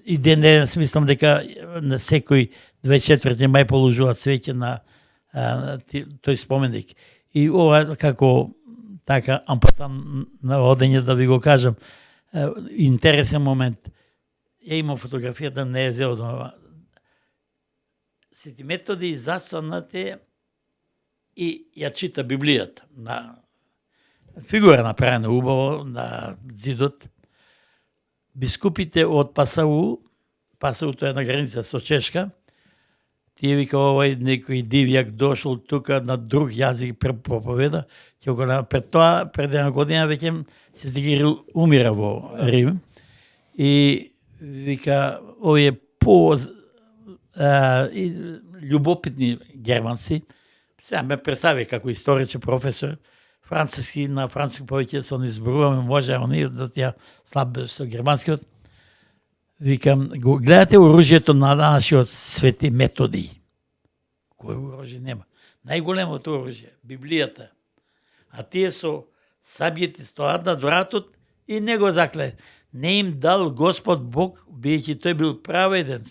И ден смислам дека на секој 24 мај положуваат свеќе на тој споменик. И ова како така ампасан на одење да ви го кажам, интересен момент. Ја имам фотографијата, не е зело. Свети Методи застанате и ја чита Библијата на фигура направена убаво на зидот. Бискупите од Пасау тоа е на граница со Чешка, тие вика овој некој дивјак дошол тука на друг јазик проповеда, ќе го пред тоа, пред една година веќе Свети Кирил умира во Рим и вика овие љубопитни германци, сега ме представи како историчар, професор, француски, на француски повеќе се не изборуваме, може, они до тие слаб со германскиот. Викам, го гледате оружјето на нашиот Свети Методи. Кој оружје нема? Најголемото оружје, Библијата. А тие со сабјите стоат на вратот и не го закле. Не им дал Господ Бог, биејќи тој бил праведен.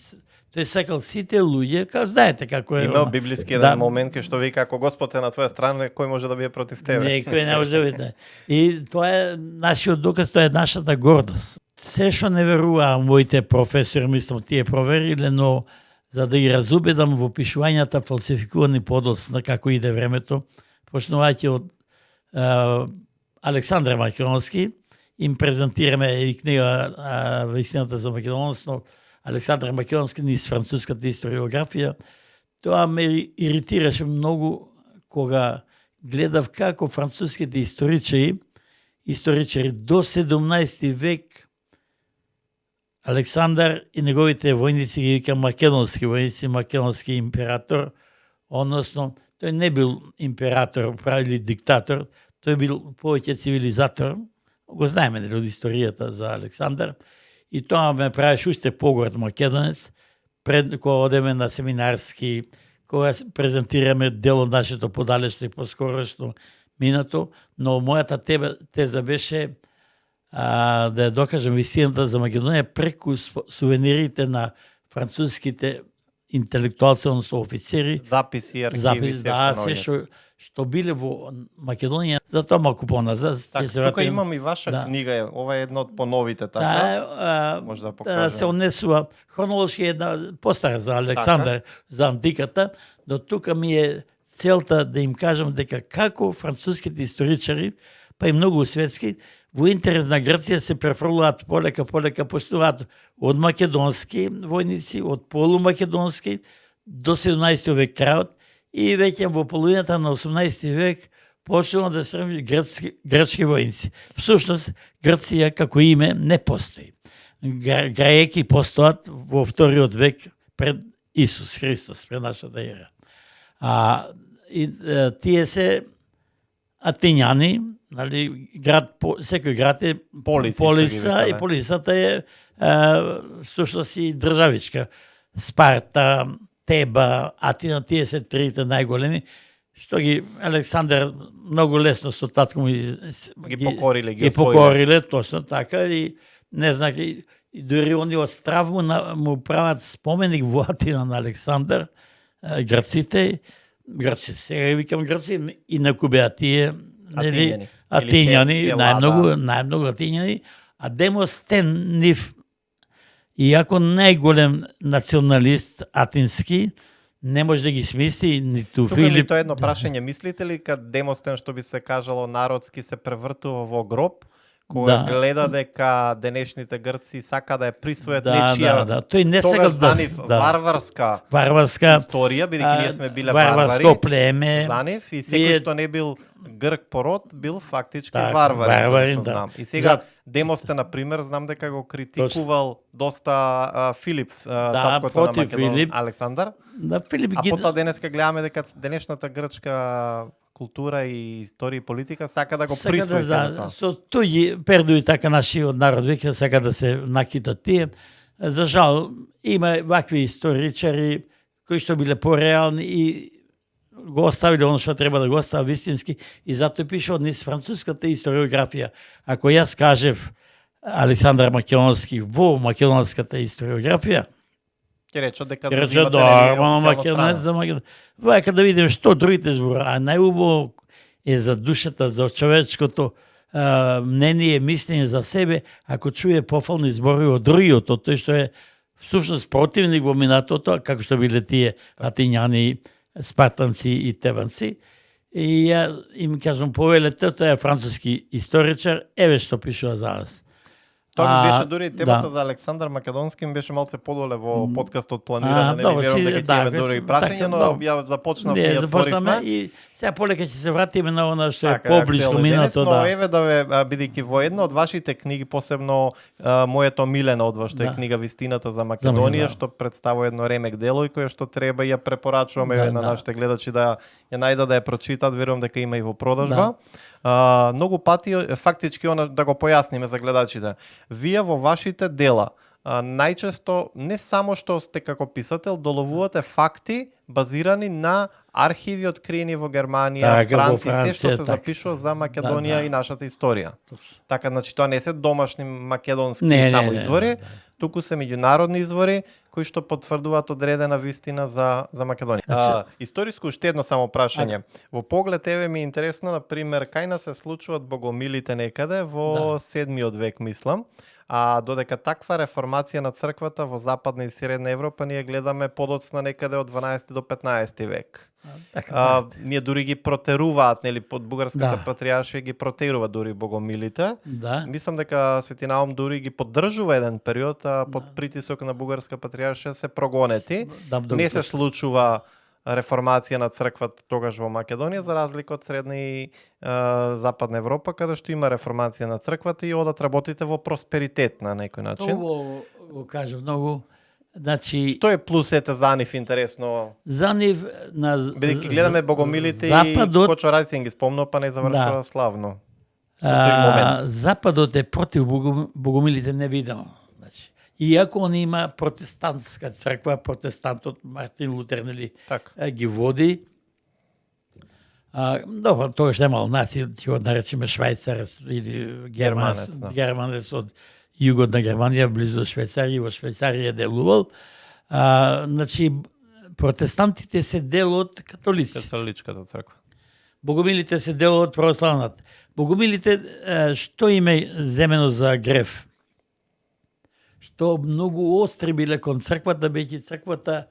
Тој сакал сите луѓе, како знаете како е. Има библиски еден момент кај што вика ако Господ е на твоја страна, кој може да биде против тебе? Некој не може да биде. И тоа е нашиот доказ, тоа е нашата гордост. Се што не верувам моите професори, мислам тие провериле, но за да ги разубедам во пишувањата фалсификувани подоцна како иде времето, почнувајќи од Александар Македонски, им презентираме и книга Вистината за Македонија, но Александар Македонски низ француската историографија. Тоа ме иритираше многу кога гледав како француските историчари до 17 век Александар и неговите војници ги вика македонски војници, македонски император, односно тој не бил император или диктатор, тој бил повеќе цивилизатор. Го знаеме од историјата за Александар. И тоа ме правиш уште погорд македонец, пред кога одеме на семинарски, кога презентираме дел од нашето подалечно и поскорошно минато, но мојата теза беше да ја докажам вистината за Македонија преку сувенирите на француските интелектуалци, односно офицери, Записи, архиви, запис, се да, што се наоѓате. што биле во Македонија, затоа малку поназад. Така, ќе се тука вратим. имам и ваша Да. книга, ова е едно од поновите, така? Може да да покажем. се однесува хронолошки една постара за Александар, за антиката, но тука ми е целта да им кажам дека како француските историчари, па и многу светски, во интерес на Грција се префрлуваат полека постуваат од македонски војници, од полумакедонски до 17 век траат и веќе во половината на 18 век почнува да се грчки војници. Всушност, Грција како име не постои. Граеки постојат во вториот век пред Исус Христос, пред нашата ера. Тие се атињани, нали, секој град е полиса и полисата е всушност и државичка. Спарта, Теба, Атина, тие се трите најголеми, што ги Александар многу лесно со татко му ги покориле, ги покориле, точно така, и не знак, и дури они од страв му прават споменик во Атина на Александар, грците, сега викам грци, инаку беа тие атињани, најмногу атињани, а Демостен нив, иако најголем националист атински, не може да ги смисли ниту Тука Филип. ли тоа едно прашање, мислите ли кад Демостен, што би се кажало народски, се превртува во гроб, кој гледа дека денешните грци сака да ја присвојат нечија тој не сега за нив варварска историја, бидејќи ние сме биле варвари, племе, за нив, и секој што не бил грк пород, бил фактички варвари, да. И сега Демостен, например, знам дека го критикувал доста Филип, таткото на Македон, Александар. Да, Филип ги... потоа денеска гледаме дека денешната грчка култура и историја и политика сака да го присвои тоа. Со тој пердуи така нашиот народ века сака да се накитат тие. За жал има вакви историчари кои што биле пореални и го оставиле оно што треба да го остави вистински и затоа пише од низ француската историографија. Ако јас кажев Александар Македонски во македонската историографија, ќе речат дека македонец за Македонија. Вака да видиме што другите збора, а најубаво е за душата, за човечкото мнение, мислење за себе, ако чуе пофални зборови од другиот, од тој што е всушност противник во минатото, како што биле тие атињани, спартанци и тебанци. И ја им кажам, повелете, тоа е француски историчар, еве што пишува за нас. Тоа ми беше дури темата за Александар Македонски, ми беше малце подоле во подкастот планирано, нели верувам дека ќе имаме дури прашање, но ја започнав и отворивме. И сега полека ќе се вратиме на она што е поблиску минато, но еве да ве бидејќи во една од вашите книги, посебно моето милена од вас, што е книга Вистината за Македонија, што представува едно ремек дело и кое што треба ја препорачуваме на нашите гледачи да ја најдат да ја прочитат, верувам дека има и во продажба. Многу пати, фактички, да го појасниме за гледачите, вие во вашите дела најчесто не само што сте како писател, доловувате факти базирани на архиви откриени во Германија, Франција, се што се запишува за Македонија и нашата историја. Така, значи, тоа не се домашни македонски само извори, туку се меѓународни извори кои што потврдуваат одредена вистина за Македонија. Историско уште едно само прашање. Во поглед еве ми е интересно, на пример, кај нас се случуваат богомилите некаде во 7-миот век, мислам. А додека таква реформација на црквата во Западна и Средна Европа ние гледаме подоцна некаде од 12 до 15 век. Ние дури ги протеруваат, нели, под бугарската патриаршија ги протерува дури богомилите. Мислам дека Свети Наум дури ги поддржува еден период, а под притисок на бугарска патриаршија се прогонети. Не се случува реформација на црквата тогаш во Македонија, за разлика од Средна и Западна Европа, каде што има реформација на црквата и одат работите во просперитет на некој начин. Ово го кажа многу. Значи, што е плусете за нив интересно? За нив на бидејќи гледаме богомилите и Кочо Рајцин ги спомнува, па не завршува славно. Западот е против богомилите невидимо. Иако он има протестантска црква, протестантот Мартин Лутер, нели, ги води, Добро, тогаш немал нација, ќе го наречеме Швајцарец или германец од југот на Германија, близу до Швајцарија, во Швајцарија делувал. Значи, протестантите се дел од католиците. Католичката црква. Богомилите се дел од православната. Богомилите, што име земено за грев? Што многу остри биле кон црквата, бејќи црквата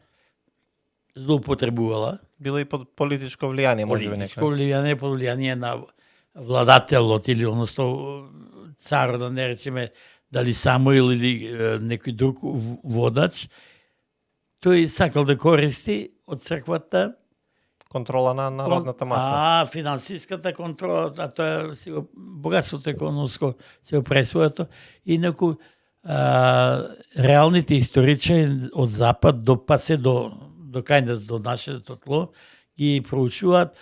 злоупотребувала. Било и под политичко влијание, може би Политичко влијание, под влијание на владателот или односто царот, да не речеме дали Самуил или некој друг водач, тој сакал да користи од црквата контрола на народната маса. Финансиската контрола, тоа е богатството економско се опресвото, инаку реалните историчари од запад па се до кај до нашето тло ги проучуваат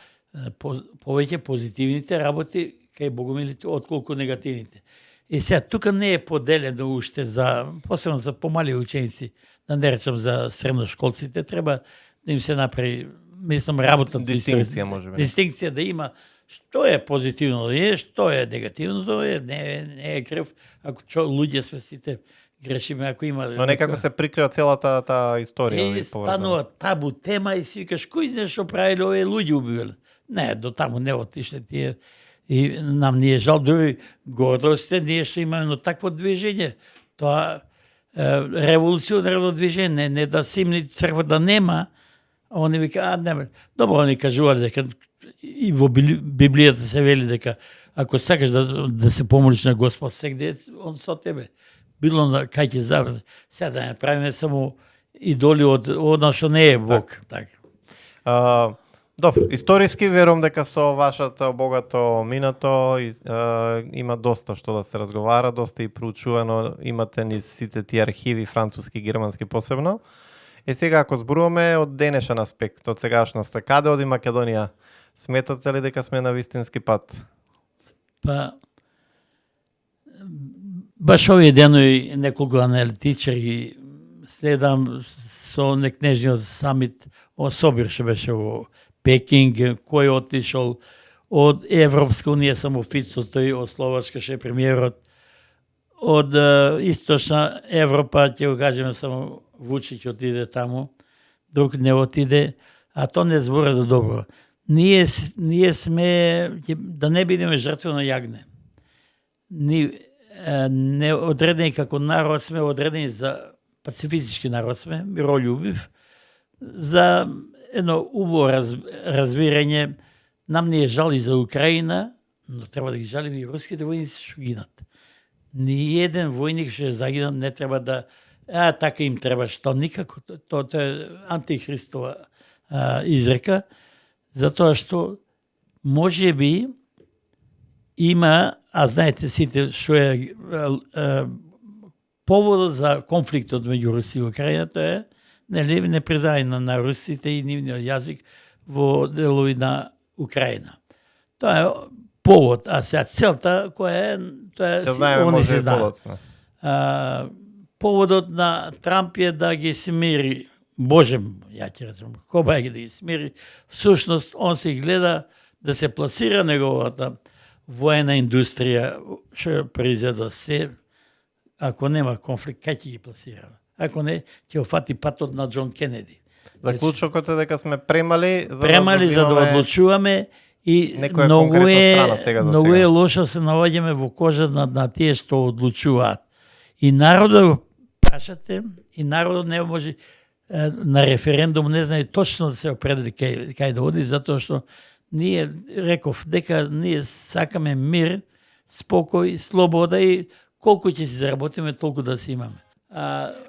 повеќе позитивните работи кај богомилите отколку негативните. И сега тука не е поделено уште посебно за помали ученици, да не речам за средношколците, треба да им се направи, мислам, работа дистинкција, може би. Дистинкција да има што е позитивно и што е негативно, не е крив, ако луѓе сме сите грешиме, ако има... Но некако се прикрива целата таа историја. И станува табу тема и си викаш, кој знаеш што правиле овие луѓе убивале? Не, до таму не отишле тие. И нам ни е жал, дури гордосте, ние што имаме такво движење. Тоа револуционерно движење, не да симни црква да нема, а они вика, нема. Добро, они кажувале дека и во Библијата се вели дека ако сакаш да се помолиш на Господ сегде, он со тебе. Било на кај ќе заврши. Сега да не правиме само идоли од она што не е Бог. Так. Добро, историски верувам дека со вашето богато минато има доста што да се разговара, доста и проучувано имате низ сите тие архиви, француски, германски посебно. Сега ако зборуваме од денешен аспект, од сегашноста, каде оди Македонија? Сметате ли дека сме на вистински пат? Па, баш овие денови неколку аналитичари следам со некнежниот самит Собир што беше во Пекинг, кој отишол од Европска унија само Фицо, тој од Словачка ше премиерот, од Источна Европа, ќе го кажеме само Вучич отиде таму, друг не отиде, а то не збора за добро. Ние сме, да не бидеме жртва на јагне. Не одредени како народ сме, одредени за пацифички народ сме, миролюбив, за едно убаво разбирање. Нам не е жал и за Украина, но треба да ги жалим и руските војници што гинат. Ни еден војник што е загинат не треба да така им треба, што никако. Тоа е антихристова изрека, затоа што може би има, а знаете сите што е поводот за конфликтот меѓу Русија и Украина, тоа е непризнање на русите и нивниот јазик во делови на Украина. Тоа е повод, а сега целта која е, тоа е они се знаат. Поводот на Трамп е да ги смири, Божем, ја ќе речем, коба е да ги смири, всушност он се гледа да се пласира неговата воена индустрија, што произведува се, ако нема конфликт, кај ќе ги пласира? Ако не, ќе офати патот на Џон Кенеди. Заклучокот е дека сме премали за да одлучуваме и многу е лошо се наоѓаме во кожа на тие што одлучуваат. И народот го прашате, и народот не може на референдум не знае точно да се определи кај да оди, затоа што ние, реков, дека ние сакаме мир, спокој, слобода и колку ќе си заработиме, толку да си имаме.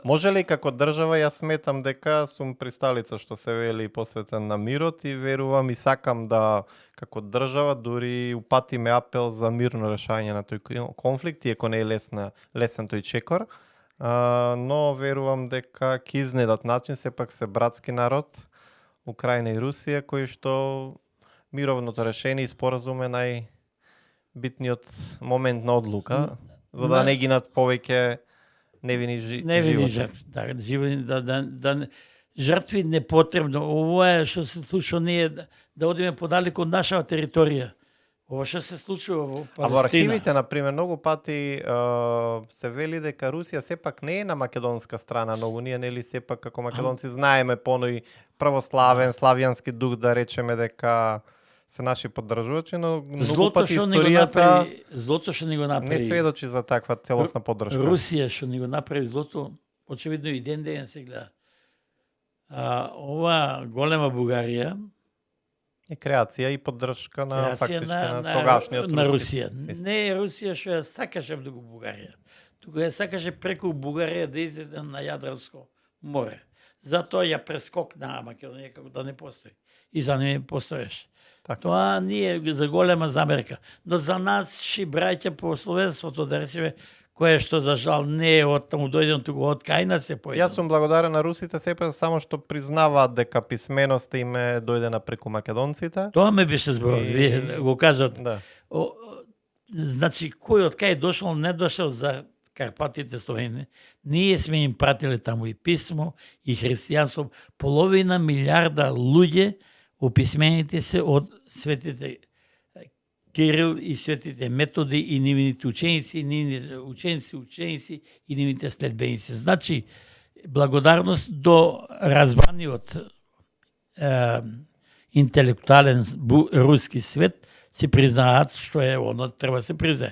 Може ли како држава, јас сметам дека сум присталица што се вели посветен на мирот и верувам и сакам да како држава дури упатиме апел за мирно решање на тој конфликт, иако не е лесен тој чекор, но верувам дека ќе изнедат начин, сепак се братски народ, Украина и Русија, кои што мировното решение и споразум е најбитниот момент на одлука, за да не гинат повеќе невини жртви. Да, жртви непотребно. Ово е што се случува ние да одиме подалеку од нашава територија. Ова што се случува во Палестина. А во архивите, например, многу пати се вели дека Русија сепак не е на македонска страна, но ние нели сепак како македонци знаеме поној православен, славјански дух, да речеме дека се наши поддржувачи, но многу пати историјата злото што ни го направи. Не сведочи за таква целосна поддршка. Русија што ни го направи злото, очевидно и ден се гледа. Ова голема Бугарија И креација и поддршка на фактички на тогашниот на Русија. Не е Русија што ја сакаше многу Бугарија. Туку ја сакаше преку Бугарија да излезе на Јадранско море. Затоа ја прескокна Македонија како да не постои. И за неја постоеше. Така. Тоа ние за голема замерка. Но за нас ши браќа по словенството, да речеме, кое што за жал не е од таму дојден, туку од кај се појден. Јас сум благодарен на русите сепак само што признаваат дека писменоста им е дојдена преку македонците. Тоа ме беше зборот, вие го кажат. Да. Значи, кој од кај дошол, не дошол за Карпатите Словени. Ние сме им пратили таму и писмо, и христијанство. Половина милиарда луѓе описмените се од светите Кирил и светите Методи и нивните ученици, и нивните следбеници. Значи, благодарност до разбраниот интелектуален руски свет се признаат што е оно треба се признае.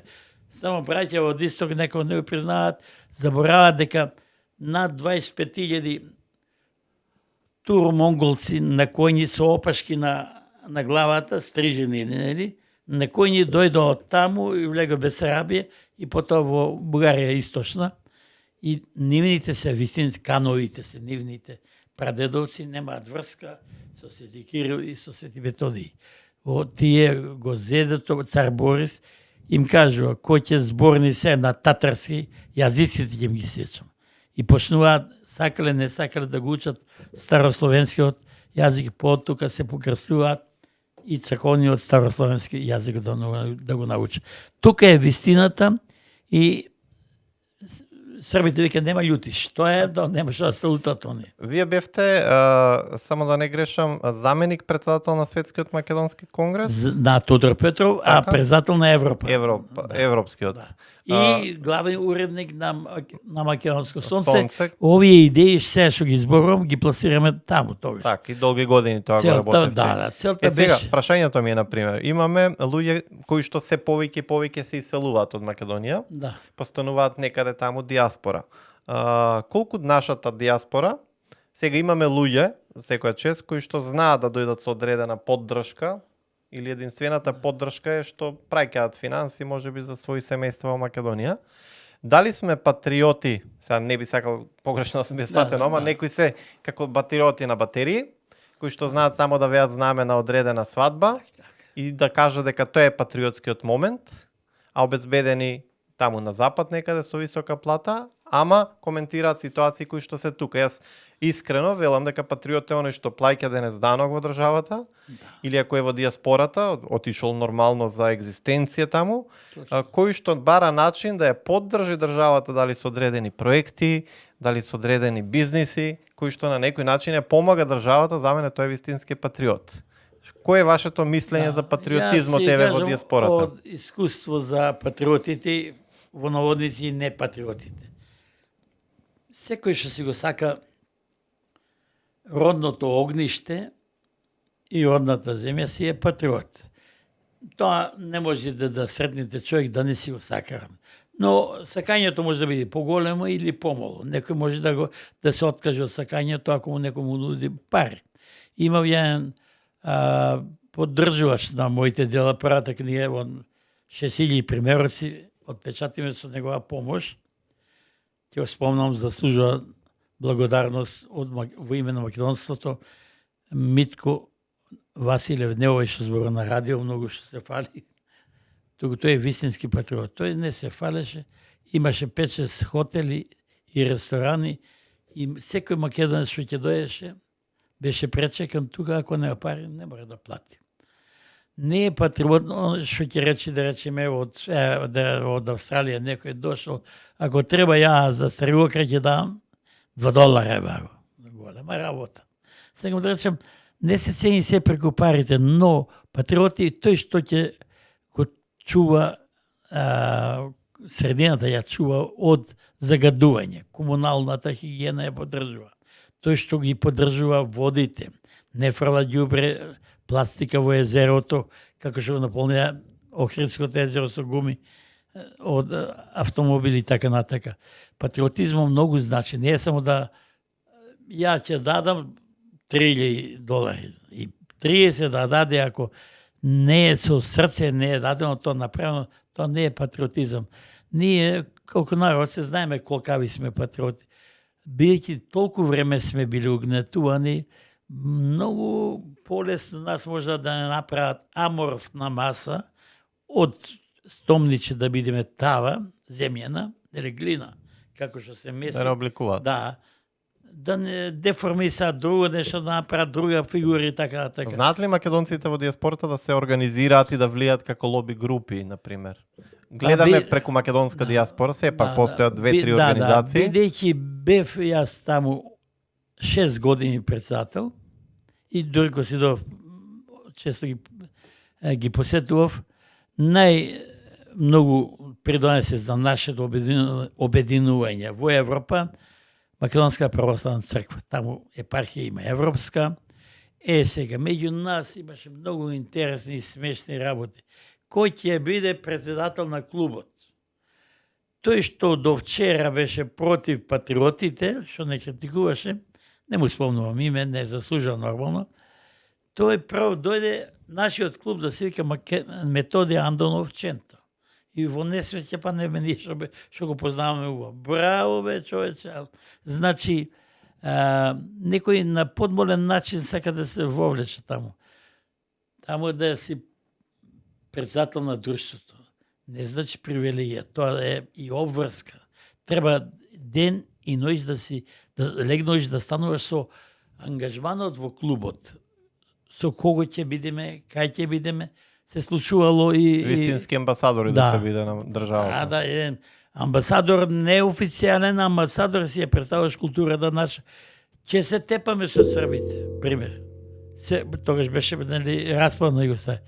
Само браќа од исток некој не го признаат, забораваат дека над 25.000 турмонголци на коњи со опашки на главата, стрижени, нели? На коњи дојдо од таму и влега Бесарабија и потоа во Бугарија источна. И нивните се вистински, кановите се нивните прадедовци, немаат врска со Свети Кирил и со Свети Методиј. Тие го зедето цар Борис, им кажува, кој ќе зборни се на татарски, јазиците ќе ги сечам. И почнуваат, сакале, не сакале да го учат старословенскиот јазик, потука се покрстуваат и црковниот старословенски јазик да го научат. Тука е вистината и србите вика нема љутиш. Тоа е да нема што да се лутат они. Вие бевте, само да не грешам, заменик председател на Светскиот македонски конгрес? На Тодор Петров, а председател на Европа. Европскиот. Да. И главен уредник на Македонско сонце. Овие идеи се што ги зборувам, ги пласираме таму тогаш. Так, и долги години тоа го работевте. Да, целта сега, беше. прашањето ми е, например, имаме луѓе кои што се повеќе се иселуваат од Македонија, да. Постануваат некаде таму диаспора. Колку нашата диаспора, сега имаме луѓе, секоја чест, кои што знаат да дојдат со одредена поддршка, или единствената поддршка е што праќаат финанси можеби за своји семејства во Македонија. Дали сме патриоти, сега не би сакал погрешно да се сватено, ама некои се како патриоти на батерии, кои што знаат само да веат знаме на одредена свадба и да кажа дека тоа е патриотскиот момент, а обезбедени таму на запад некаде со висока плата, ама коментираат ситуации кои што се тука. Јас искрено велам дека патриот е оној што плаќа денес данок во државата, или ако е во диаспората, отишол нормално за екзистенција таму, кој што бара начин да ја поддржи државата, дали со одредени проекти, дали со одредени бизниси, кој што на некој начин ја помага државата, за мене тој е вистински патриот. Кој е вашето мислење за патриотизмот еве во диаспората? Од искуство за патриотите, во наводници и не патриотите. Секој што си го сака родното огниште и родната земја си е патриот. Тоа не може да сретнете човек да не си го сака. Но сакањето може да биде поголемо или помало. Некој може да се откаже од сакањето ако му некој му нуди пари. Имав еден поддржувач на моите дела, првата книга од 6000 примероци, отпечатиме со негова помош. Ќе го спомнам, заслужува благодарност во име на македонството. Митко Василев Неовај што зборува на радио, многу што се фали. Туку тој е вистински патриот. Тој не се фалеше. Имаше 5-6 хотели и ресторани и секој македонец што ќе дојдеше беше пречекан тука, ако не пари, не мора да плати. Не е патриот, што ќе рече, да речеме, од Австралија некој дошол, ако треба ја за старилока ќе дам $2 е баро. нема работа. Сега да речем, не се цени се преку парите, но патриоти, тој што ќе го чува средината, ја чува од загадување. Комуналната хигиена ја поддржува. Тој што ги поддржува водите, не фрла ѓубре, пластика во езерото, како што го наполнија Охридското езеро со гуми од автомобили и така натака. Патриотизмот многу значи. Не е само да ја ќе дадам $3,000 и 30 да даде, ако не е со срце, не е дадено тоа направено, тоа не е патриотизам. Ние, колку народ, се знаеме колкави сме патриоти. Бидејќи толку време сме били угнетувани, многу полесно нас може да не направат аморфна маса од стомниче да бидеме тава, земјана, или глина, како што се меси. Да не обликуваат. Да не деформисаат друго нешто, да направат друга фигура и така натака. Знаат ли македонците во диаспората да се организираат и да влијат како лоби групи, например? Гледаме преку македонска диаспора, сепак постојат 2-3 организации. Бидејќи бев јас таму 6 години председател и дури кога си дов, често ги посетував, најмногу придонесе за нашето обединување во Европа Македонска православна црква. Таму епархија има европска. Сега, меѓу нас имаше многу интересни и смешни работи. Кој ќе биде председател на клубот? Тој што до вчера беше против патриотите, што не критикуваше, не му спомнувам име, не заслужил нормално, тој прв дојде нашиот клуб да се вика Методија Андонов Ченто. И во несвеќе па не ме ништо што го познаваме убаво. Браво бе, човече. Значи, некој на подмолен начин сака да се вовлече таму. Таму да си председател на друштвото. Не значи привилегија, тоа е и обврска. Треба ден и ноќ да легнеш да стануваш со ангажманот во клубот. Со кого ќе бидеме, кај ќе бидеме, се случувало и вистински амбасадори да се биде на државата. Да, еден амбасадор, неофицијален амбасадор, си ја представуваш културата наша. Ќе се тепаме со србите, пример. Тогаш беше распад на Југославија.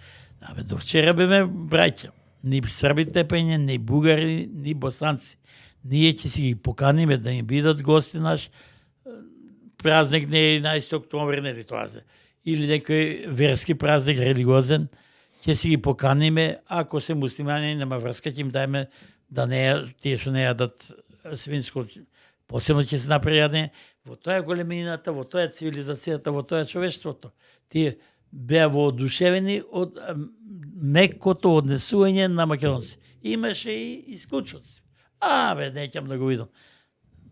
До вчера беме браќа. Ни срби тепење, ни бугари, ни босанци. Ние ќе си ги поканиме да им бидат гости наш. Празник не е 11 октомври, нели тоа се. Или некој верски празник, религиозен. Ќе си ги поканиме, ако се муслимани, нема врска, ќе им дајме да не тие што не јадат свинско, посебно ќе се направи јадење. Во тоа е големината, во тоа е цивилизацијата, во тоа е човештвото. Тие беа воодушевени од мекото однесување на македонци. Имаше и исклучоци. Неќам да го видам.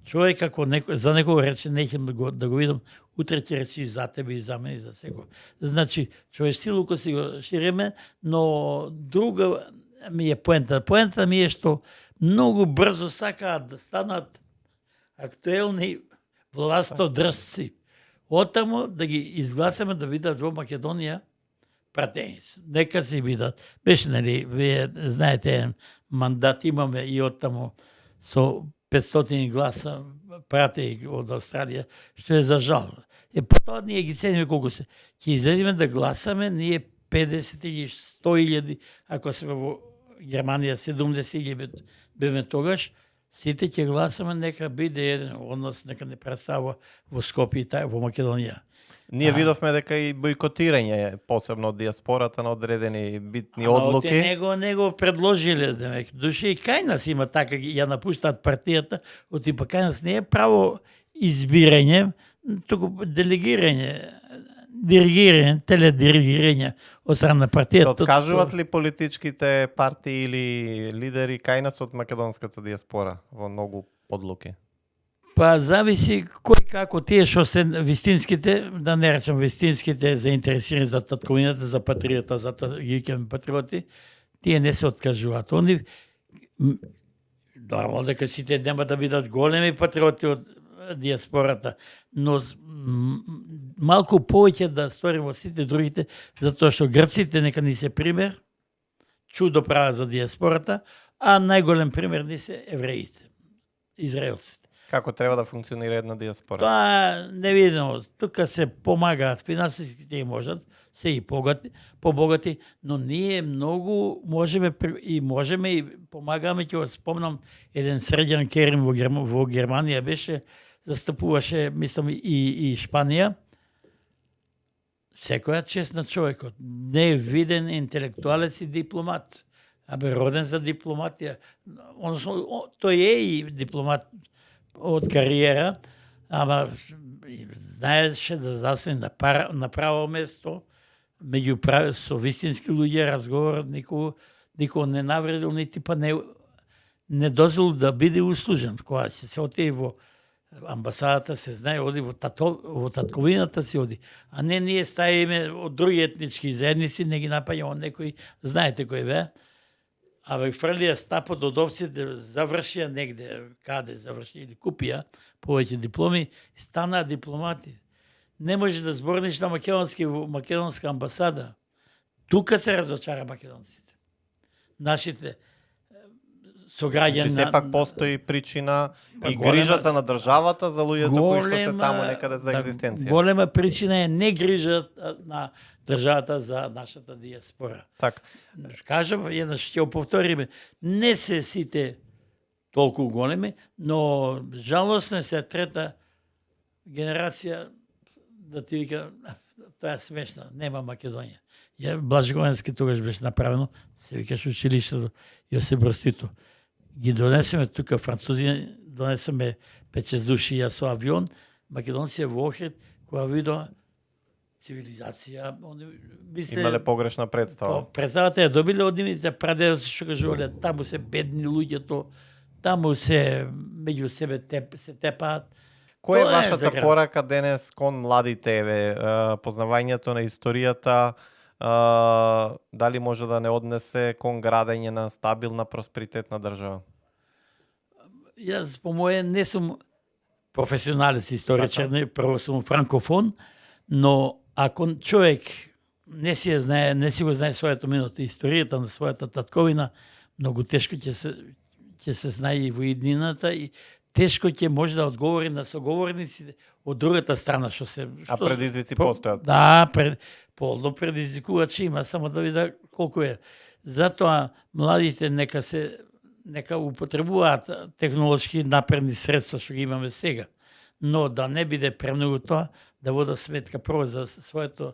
Човек ако за некој рече неќам да го видам, утре ќе речи и за тебе, и за мене, и за секој. Значи, човештилуко си го шириме, но друга ми е поента. Поента ми е што многу брзо сакаат да станат актуелни властодржци. Отаму да ги изгласаме да видат во Македонија пратени. Нека си видат. Беше, нели, вие знаете, мандат имаме и оттаму со 500 гласа пратеи од Австралија, што е за жал. Потоа ние ги цениме колку се. Ќе излеземе да гласаме, ние 50 или 100.000, ако сме во Германија 70.000 беме тогаш, сите ќе гласаме, нека биде еден однос, нека не представува во Скопје, во Македонија. Ние видовме дека и бојкотирање, посебно од диаспората на одредени битни одлуки. Не го предложиле, демек. Души и кај нас има така, ја напуштаат партијата, од типа кај нас не е право избирање, туку делегирање, диригирање, теледиригирање од страна на партијата. Се откажуваат ли политичките партии или лидери кај нас од македонската диаспора во многу подлуки? Па зависи кој како тие што се вистинските, да не речам вистинските заинтересирани за татковината, за патриота, затоа ги викаме патриоти, тие не се откажуваат. Они нормално дека сите нема да бидат големи патриоти од диаспората, но малку повеќе да сторим во сите другите, затоа што грците нека ни се пример, чудо прават за диаспората, а најголем пример ни се евреите, израелците. Како треба да функционира една диаспора? Тоа не видно. Тука се помагаат, финансиските и можат, се и побогати, но ние многу можеме и помагаме. Ќе го спомнам, еден среден Керим во Германија беше, застапуваше, мислам, и Шпанија. Секоја чест на човекот, невиден интелектуалец и дипломат. Роден за дипломатија. Тој е и дипломат од кариера, ама знаеше да застане на право место, со вистински луѓе разговор, никого не навредил, нити па не дозволил да биде услужен. Кога се отиде во амбасадата, се знае, оди во татковината си оди. А не ние ставиме од други етнички заедници, не ги напаѓамо некој, знаете кој бе. А бе фрлија стапот од овците, завршија негде, каде завршија или купија повеќе дипломи, станаа дипломати. Не може да зборниш на македонска амбасада. Тука се разочара македонците. Нашите сограѓани. Сепак постои причина и грижата на државата за луѓето кои што се таму некаде за екзистенција. Голема причина е не грижата на државата за нашата диаспора. Така. Кажам, еднаш ќе го повториме, не се сите толку големи, но жалосно се трета генерација да ти вика, тоа е смешно, нема Македонија. Блажговенски тогаш беше направено, се викаш училиштето Јосип Брз Тито. Ги донесеме тука французи, донесеме 5-6 души со авион, македонци во Охрид, кога видоа цивилизација, имале погрешна представа. Представата ја добиле од нивните прадедоци што кажувале, таму се бедни луѓето, таму се меѓу себе се тепаат. Која е вашата порака денес кон младите, познавањето на историјата, дали може да не однесе кон градење на стабилна просперитетна држава? Јас по моје не сум професионалец историчар, прво сум франкофон, но ако човек не си го знае својата минута, историјата на својата татковина, многу тешко ќе се знае и во иднината и тешко ќе може да одговори на соговорниците од другата страна А предизвици постојат. Да, полно предизвикувачи има, само да вида колку е. Затоа младите нека употребуваат технолошки напредни средства што ги имаме сега, но да не биде премногу тоа, да вода сметка прво за своето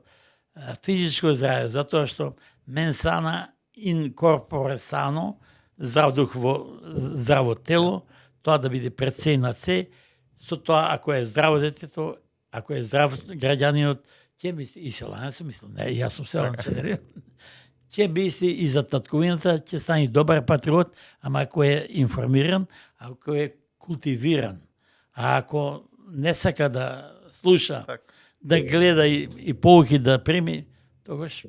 физичко здравје, затоа што мен сана ин корпоре сано, здрав дух во здраво тело, тоа да биде пред се и над се, со тоа ако е здраво детето, ако е здрав граѓанинот, ќе мисли, и селанец мислам, не, јас сум селанец, ќе мисли и за татковината, ќе стане добар патриот, ама ако е информиран, ако е култивиран, а ако не сака да слуша, да гледа и поуки да прими, тогаш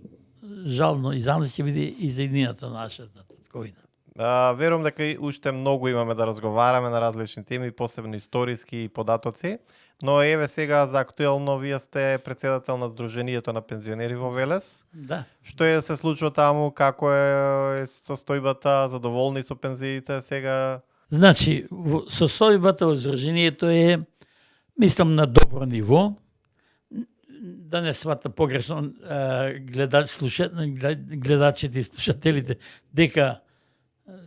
жално и за нас ќе биде и за иднината на нашата татковина. Верувам дека и уште многу имаме да разговараме на различни теми, посебно историски и податоци, но еве сега за актуелно, вие сте председател на Сдруженијето на пензионери во Велес. Да. Што е се случува таму, како е состојбата, задоволни со пензиите сега? Значи, состојбата во Сдруженијето е, мислам, на добро ниво. Да не свата погрешно гледачите и слушателите, дека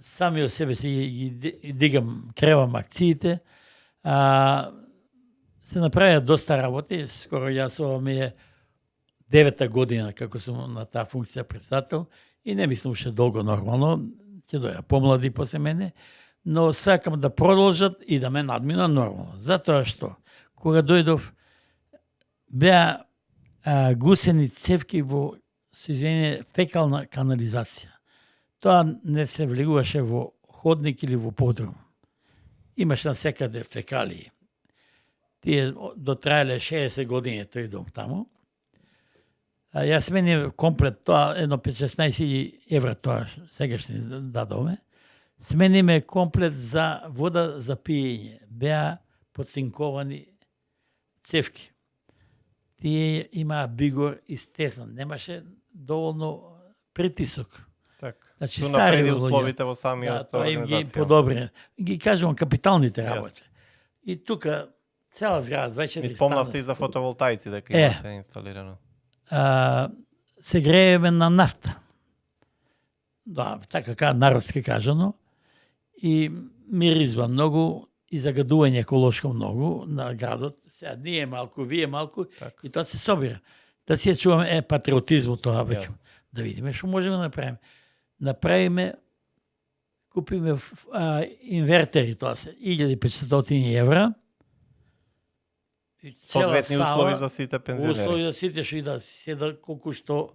сами од себе си ги дигам, кревам акциите. Се направија доста работи, скоро јас ова ми е 9-та година како сум на таа функција председател и не мислам уште долго нормално, ќе доја помлади после мене, но сакам да продолжат и да ме надмина нормално. Затоа што, кога дојдов, беа гусени цевки во, со извинение, фекална канализација. Тоа не се влегуваше во ходник или во подрум. Имаш насекаде фекалии. Тие дотраеле 60 години тој дом таму. Јас сменив комплет тоа, едно 15.000 евра тоа сегашни дадоме. Смениме комплет за вода за пиење. Беа подцинковани цевки. Тие имаа бигор и стеснат. Немаше доволно притисок. Значи, стари условите во самиот тоа им ги организација. подобри. Ги кажувам капиталните работи. И тука цела зграда, 24 Ми спомнавте и стана, за фотоволтаици дека Е. имате инсталирано. се грееме на нафта. Да, така народски кажано. И миризва многу и загадување еколошко многу на градот. Сега ние малку, вие малку Така. и тоа се собира. Да си ја чуваме патриотизмот тоа веќе. Јасно. Да видиме што можеме да направиме. Направиме, купиме инвертери, тоа се 1500 евра. И цела Соодветни сала, услови за сите пензионери. услови за сите што и да си седат колку што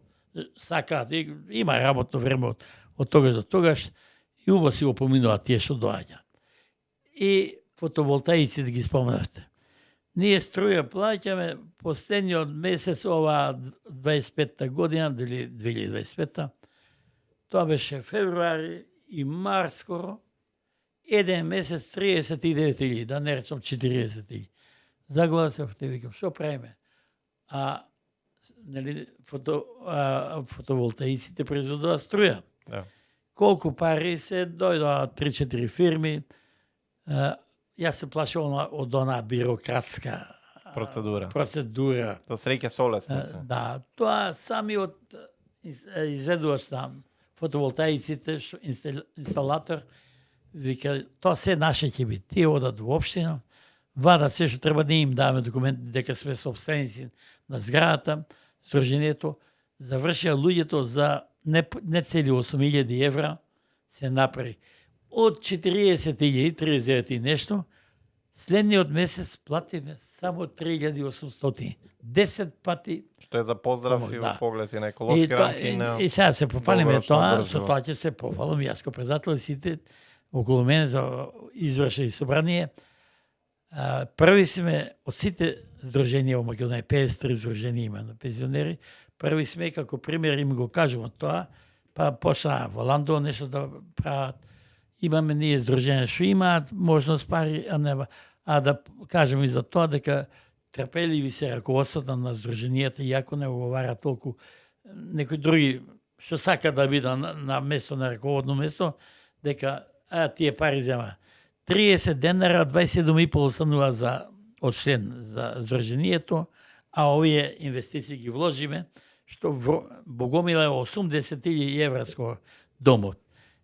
сакаат. Има работно време од тогаш до тогаш и убаво си го поминуваат тие што доаѓаат. И фотоволтаиците ги споменавте. Ние струја плаќаме последниот месец ова 25-та година, дали 2025-та. Тоа беше февруари и март скоро. Еден месец 39.000, да не речам 40.000. Загласав те викам, што правиме? Нели, фотоволтаиците произведуваат струја. Да. Колку пари се дојдоа 3-4 фирми. Јас се плашувам од она бирократска процедура. За среќа солесница. Да, тоа самиот изведувач там фотоволтаиците, инсталатор, вика, тоа се наше ќе биде. Тие одат во општина, вадат се што треба да им даваме документи дека сме собственици на зградата, сдружението, завршија луѓето за не цели 8.000 евра се направи. Од 40.000, 39 и нешто, следниот месец платиме само 3.800. 10 пати. Што е за поздрав и во Да. поглед и на еколошки рамки и на... И сега се пофалиме долгорочна тоа, одржливост. со тоа ќе се пофалам јас ко председател и сите околу мене изврши собрание. Први сме од сите здруженија во Македонија, 53 здруженија има на пензионери, први сме како пример им го кажувам тоа, па почна во Ландо нешто да прават. Имаме ние здруженија што имаат можност пари, а да кажеме и за тоа дека трпеливи се раководството на здруженијата, иако не оговара толку некои други што сака да биде на место, на раководно место, дека тие пари зема. 30 денара, 27,5 останува за од член за здруженијето, а овие инвестиции ги вложиме, што богомила е 80.000 евра скоро домот.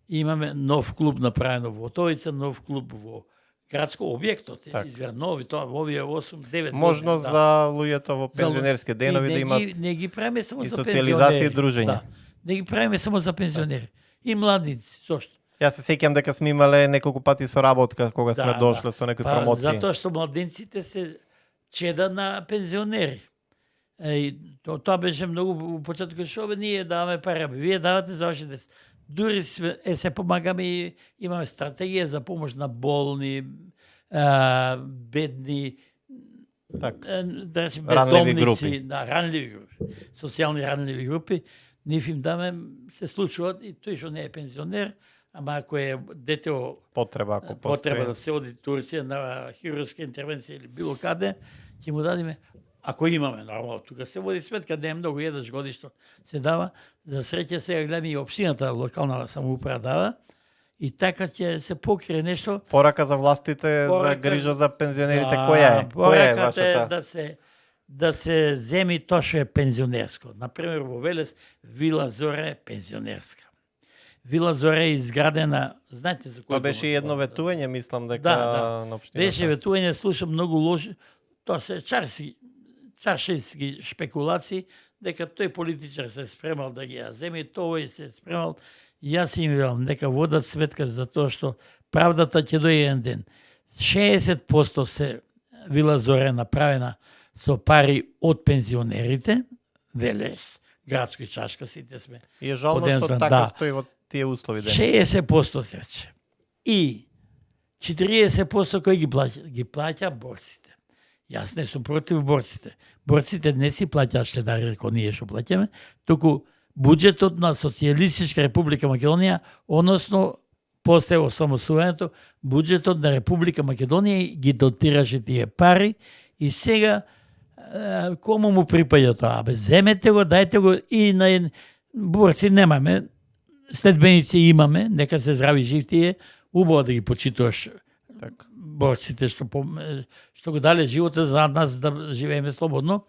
Имаме нов клуб направено во Отовица, нов клуб во градско објектот, извера нови, тоа во овие 8-9 Можност години, за луѓето во пензионерски денови да имат не ги правиме само и за социализација и пензионери. дружење. Да. Не ги правиме само за пензионери. И младици, зошто? Јас се сеќам дека сме имале неколку пати соработка кога сме дошле со некои промоции. Затоа што младенците се чеда на пензионери. Тоа беше многу во почетокот што ние даваме пари, вие давате за вашите. Дури се помагаме и имаме стратегија за помош на болни, бедни, да речем бездомници, ранливи групи, социјални ранливи групи. Ние им даме, се случуваат и тој што не е пензионер, ама ако е дете потреба да се оди Турција на хируршка интервенција или било каде, ќе му дадеме. Ако имаме, нормално, тука се води сметка, не е многу, еднаш годишно се дава. За среќа сега гледаме и општината, локална самоуправа дава. И така ќе се покрие нешто. Порака за властите за грижа за пензионерите, која е? Која е вашата? Да се земи тоа што е пензионерско. Например, во Велес, Вила Зора е пензионерска. Вила Зора е изградена, знаете за кој? Тоа беше и едно ветување, мислам дека на општината. Беше ветување, слушам многу лоши. Тоа се чаршиски шпекулации, дека тој политичар се спремал да ги ја земе, тој се спремал. Јас им велам, дека водат сметка за тоа што правдата ќе дојде еден ден. 60% се Вила Зора направена со пари од пензионерите, Велес, градско и Чашка, сите сме. И е жално што така стои во тие услови ден. 60% се рече. И 40% кој ги плаќа борците. Јас не сум против борците. Борците не си плаќаат штедари како ние што плаќаме, туку буџетот на Социјалистичка Република Македонија, односно после осамостојањето, буџетот на Република Македонија ги дотираше тие пари и сега кому му припаѓа тоа? Земете го, дајте го и на борци немаме, следбеници имаме, нека се здрави жив тие, убаво да ги почитуваш борците што го дале живота за нас да живееме слободно,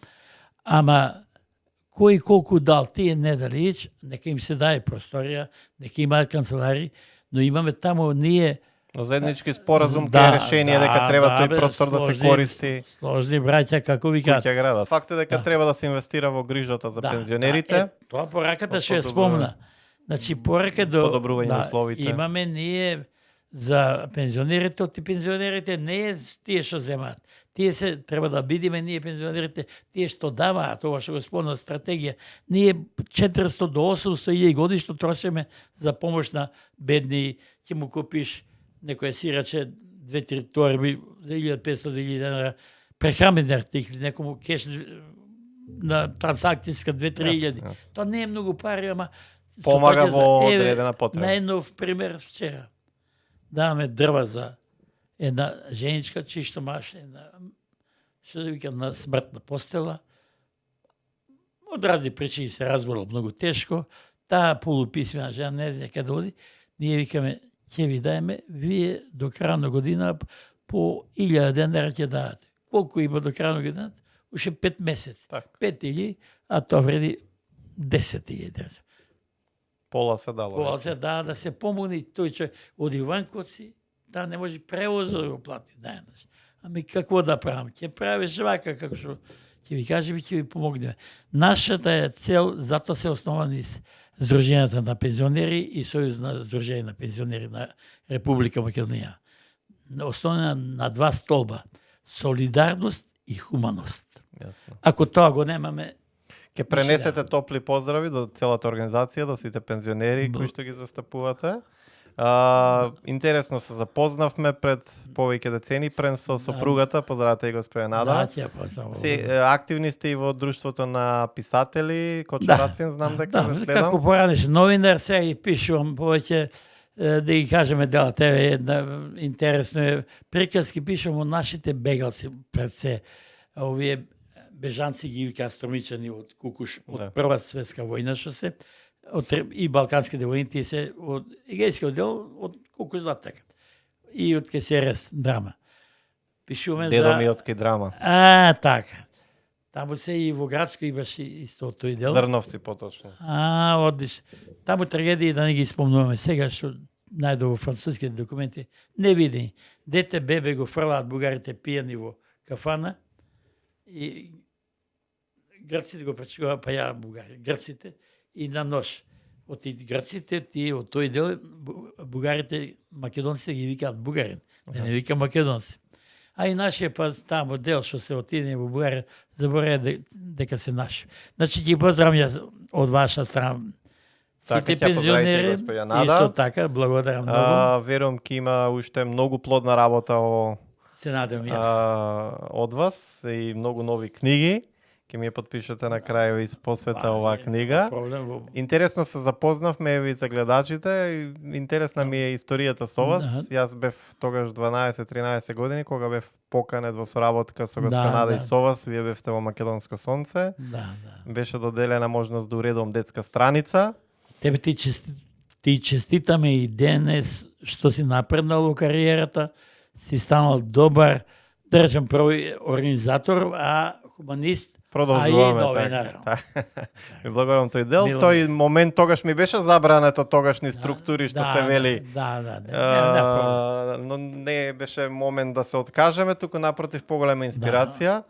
ама кој колку дал, тие не дали ич, нека им се даде просторија, нека имаат канцелари, но имаме таму ние Но заеднички споразум кај решение дека треба тој простор да се користи. Сложни браќа, како ви кажат. Куќа градот. Факт е дека треба да се инвестира во грижата за пензионерите. Тоа пораката што ја спомна. Значи порака до подобрување условите. Имаме ние за пензионерите, од пензионерите не е тие што земаат. Тие се треба да бидиме ние пензионерите, тие што даваат, ова што го спомна стратегија. Ние 400 до 800 илјади годишно трошиме за помош на бедни, ќе му купиш некој сираче 2-3 торби, 1500 денара, прехрамени артикли, некому кеш на трансакцијска 2-3 илјади. Тоа не е многу пари, ама помага во одредена потреба. Најнов пример вчера. Даваме дрва за една женичка, чишто маш, една, што се вика, на смртна постела. Од разни причини се разболела многу тешко. Таа полуписмена жена не знае каде оди. Ние викаме, ќе ви даеме, вие до крај на година по 1000 денара ќе дадете. Колку има до крај на година? Уште 5 месеци. 5 а тоа вреди 10 денара. Пола се дало. Пола се дава да се помогне тој човек од Иванковци, да не може превоз да го плати најнаш. Ами какво да правам? Ќе правиш вака како што ќе ви кажеме, ќе ви помогнеме. Нашата е цел, затоа се основани Сдруженијата на пензионери и Сојуз на Сдружение на пензионери на Република Македонија. Основана на два столба: солидарност и хуманост. Јасно. Ако тоа го немаме, Ќе пренесете топли поздрави до целата организација, до сите пензионери кои што ги застапувате. Интересно се запознавме пред повеќе децени прен со сопругата, поздравете и господја Нада. ќе познавам. Активни сте и во друштвото на писатели, Кочурацин, знам дека ве следам. Како поранеш новинар, сега ги пишувам повеќе, да ги кажеме дела тебе, една интересно е, приказки пишувам од нашите бегалци пред се. Овие бежанци ги вика Стромичани од Кукуш, од Прва светска војна што се, и балканските војни, тие се од Егејскиот дел, од Кукуш така. И од КСРС драма. Пишуваме за Дедо ми од кај драма. Така. Таму се и во Градско имаше исто тој дел. Зрновци поточно. Одлично. Таму трагедии да не ги спомнуваме сега, што најдо во француските документи, не види. Дете бебе го фрлаат бугарите пијани во кафана и грците го пречуваа, па ја бугари, грците, и на нож. Од грците, тие од тој дел, бугарите, македонците ги викаат бугарин, не вика македонци. А и нашиот па таму дел што се отиде во Бугарија, забораве дека се наши. Значи ќе поздравам јас од ваша страна сите пензионери. Исто така, благодарам многу. Верувам ќе има уште многу плодна работа се надевам јас од вас и многу нови книги. Ќе ми ја подпишете на крај и посвета оваа книга. Интересно се запознавме и за гледачите. Интересна ми е историјата со вас. Јас бев тогаш 12-13 години кога бев поканет во соработка со господин Нада и со вас. Вие бевте во Македонско сонце. Беше доделена можност да уредувам детска страница. Тебе ти честитаме и денес што си напреднал во кариерата, си станал добар, да речем први организатор, а хуманист. Продолжуваме така. Ми благодарам тој дел. Тој момент тогаш ми беше забрането тогашни структури што се вели. Но не беше момент да се откажеме, туку напротив поголема инспирација.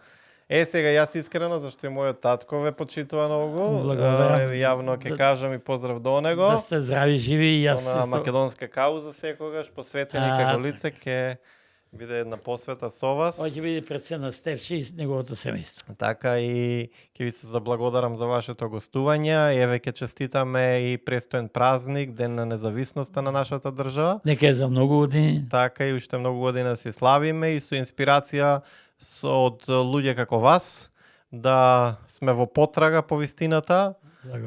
Сега јас искрено, зашто и мојот татко ве почитува многу. Јавно ќе кажам и поздрав до него. Да сте здрави, живи и јас. На македонска кауза секогаш посветени како лице ќе биде една посвета со вас. Ова ќе биде пред се на Стефче и неговото семејство. Така и ќе ви се заблагодарам за вашето гостување. Еве ќе честитаме и престоен празник, Ден на независноста на нашата држава. Нека е за многу години. Така и уште многу години да си славиме и со инспирација од луѓе како вас да сме во потрага по вистината,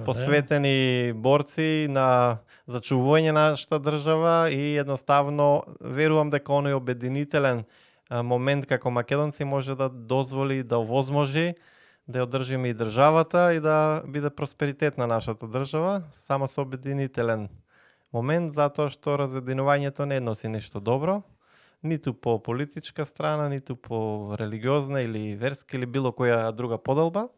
посветени борци на зачувување на нашата држава и едноставно верувам дека оној обединителен момент како македонци може да дозволи, да овозможи да ја одржиме и државата и да биде просперитет на нашата држава, само со обединителен момент, затоа што разединувањето не носи ништо добро, ниту по политичка страна, ниту по религиозна или верска или било која друга поделба.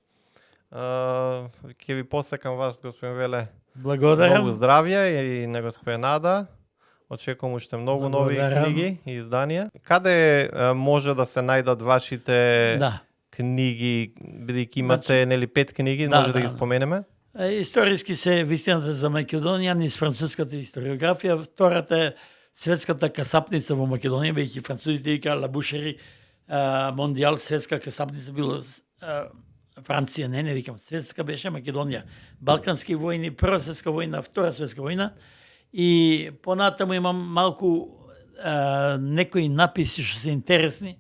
Ќе ви посекам вас, господин Веле, Благодарам. многу здравје и на господин Нада. Очекувам уште многу нови Благодарам. книги и изданија. Каде може да се најдат вашите Да. книги, бидејќи имате нели 5 книги, Да, може да ги да. споменеме? Историски се вистината за Македонија низ француската историографија, втората е светската касапница во Македонија, веќе французите вика лабушери, мондијал светска касапница било Франција, не викам, светска беше Македонија. Балкански војни, прва светска војна, втора светска војна и понатаму имам малку некои написи што се интересни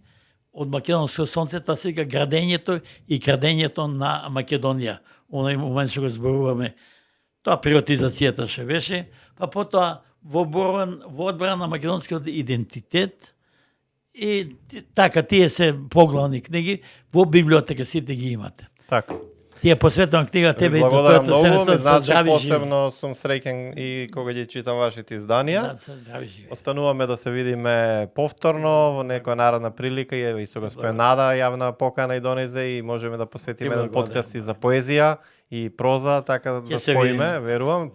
од Македонско сонце, тоа се вика градењето и крадењето на Македонија. Оној момент што го зборуваме, тоа приватизацијата што беше, па потоа во одбрана на македонскиот идентитет и така тие се поглавни книги, во библиотека сите ги имате. Така. Тие посветувам книга тебе и Благодарам твоето многу, семејство ми со значи здрави живи. посебно сум среќен и кога ги читам вашите изданија. Да, со здрави живи. Остануваме да се видиме повторно во некоја наредна прилика и со господин Нада јавна покана и донезе и можеме да посветиме еден подкаст и за поезија и проза, така да се споиме, видиме. верувам.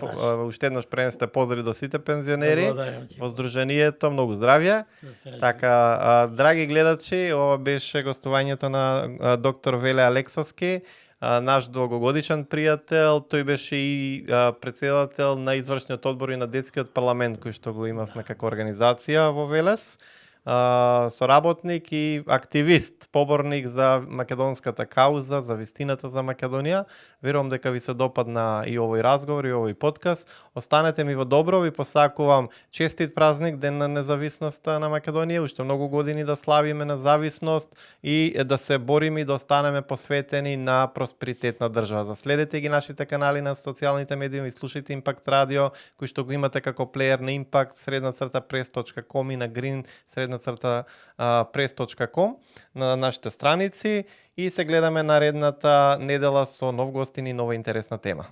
Уште еднаш пренесете поздрави до сите пензионери Благодарам ти. во Сдруженијето, многу здравје. Да се Така, драги гледачи, ова беше гостувањето на доктор Веле Алексовски, наш долгогодишен пријател. Тој беше и председател на извршниот одбор и на детскиот парламент кој што го имавме како организација во Велес. Соработник и активист, поборник за македонската кауза, за вистината за Македонија. Верувам дека ви се допадна и овој разговор и овој подкаст. Останете ми во добро, ви посакувам честит празник, Ден на независноста на Македонија, уште многу години да славиме независност и да се бориме и да останеме посветени на просперитет на држава. Заследете ги нашите канали на социјалните медиуми, слушајте Импакт Радио, кој што го имате како плеер на Impact, _press.com и на Green, press.com на нашите страници и се гледаме наредната недела со нов гостин и нова интересна тема.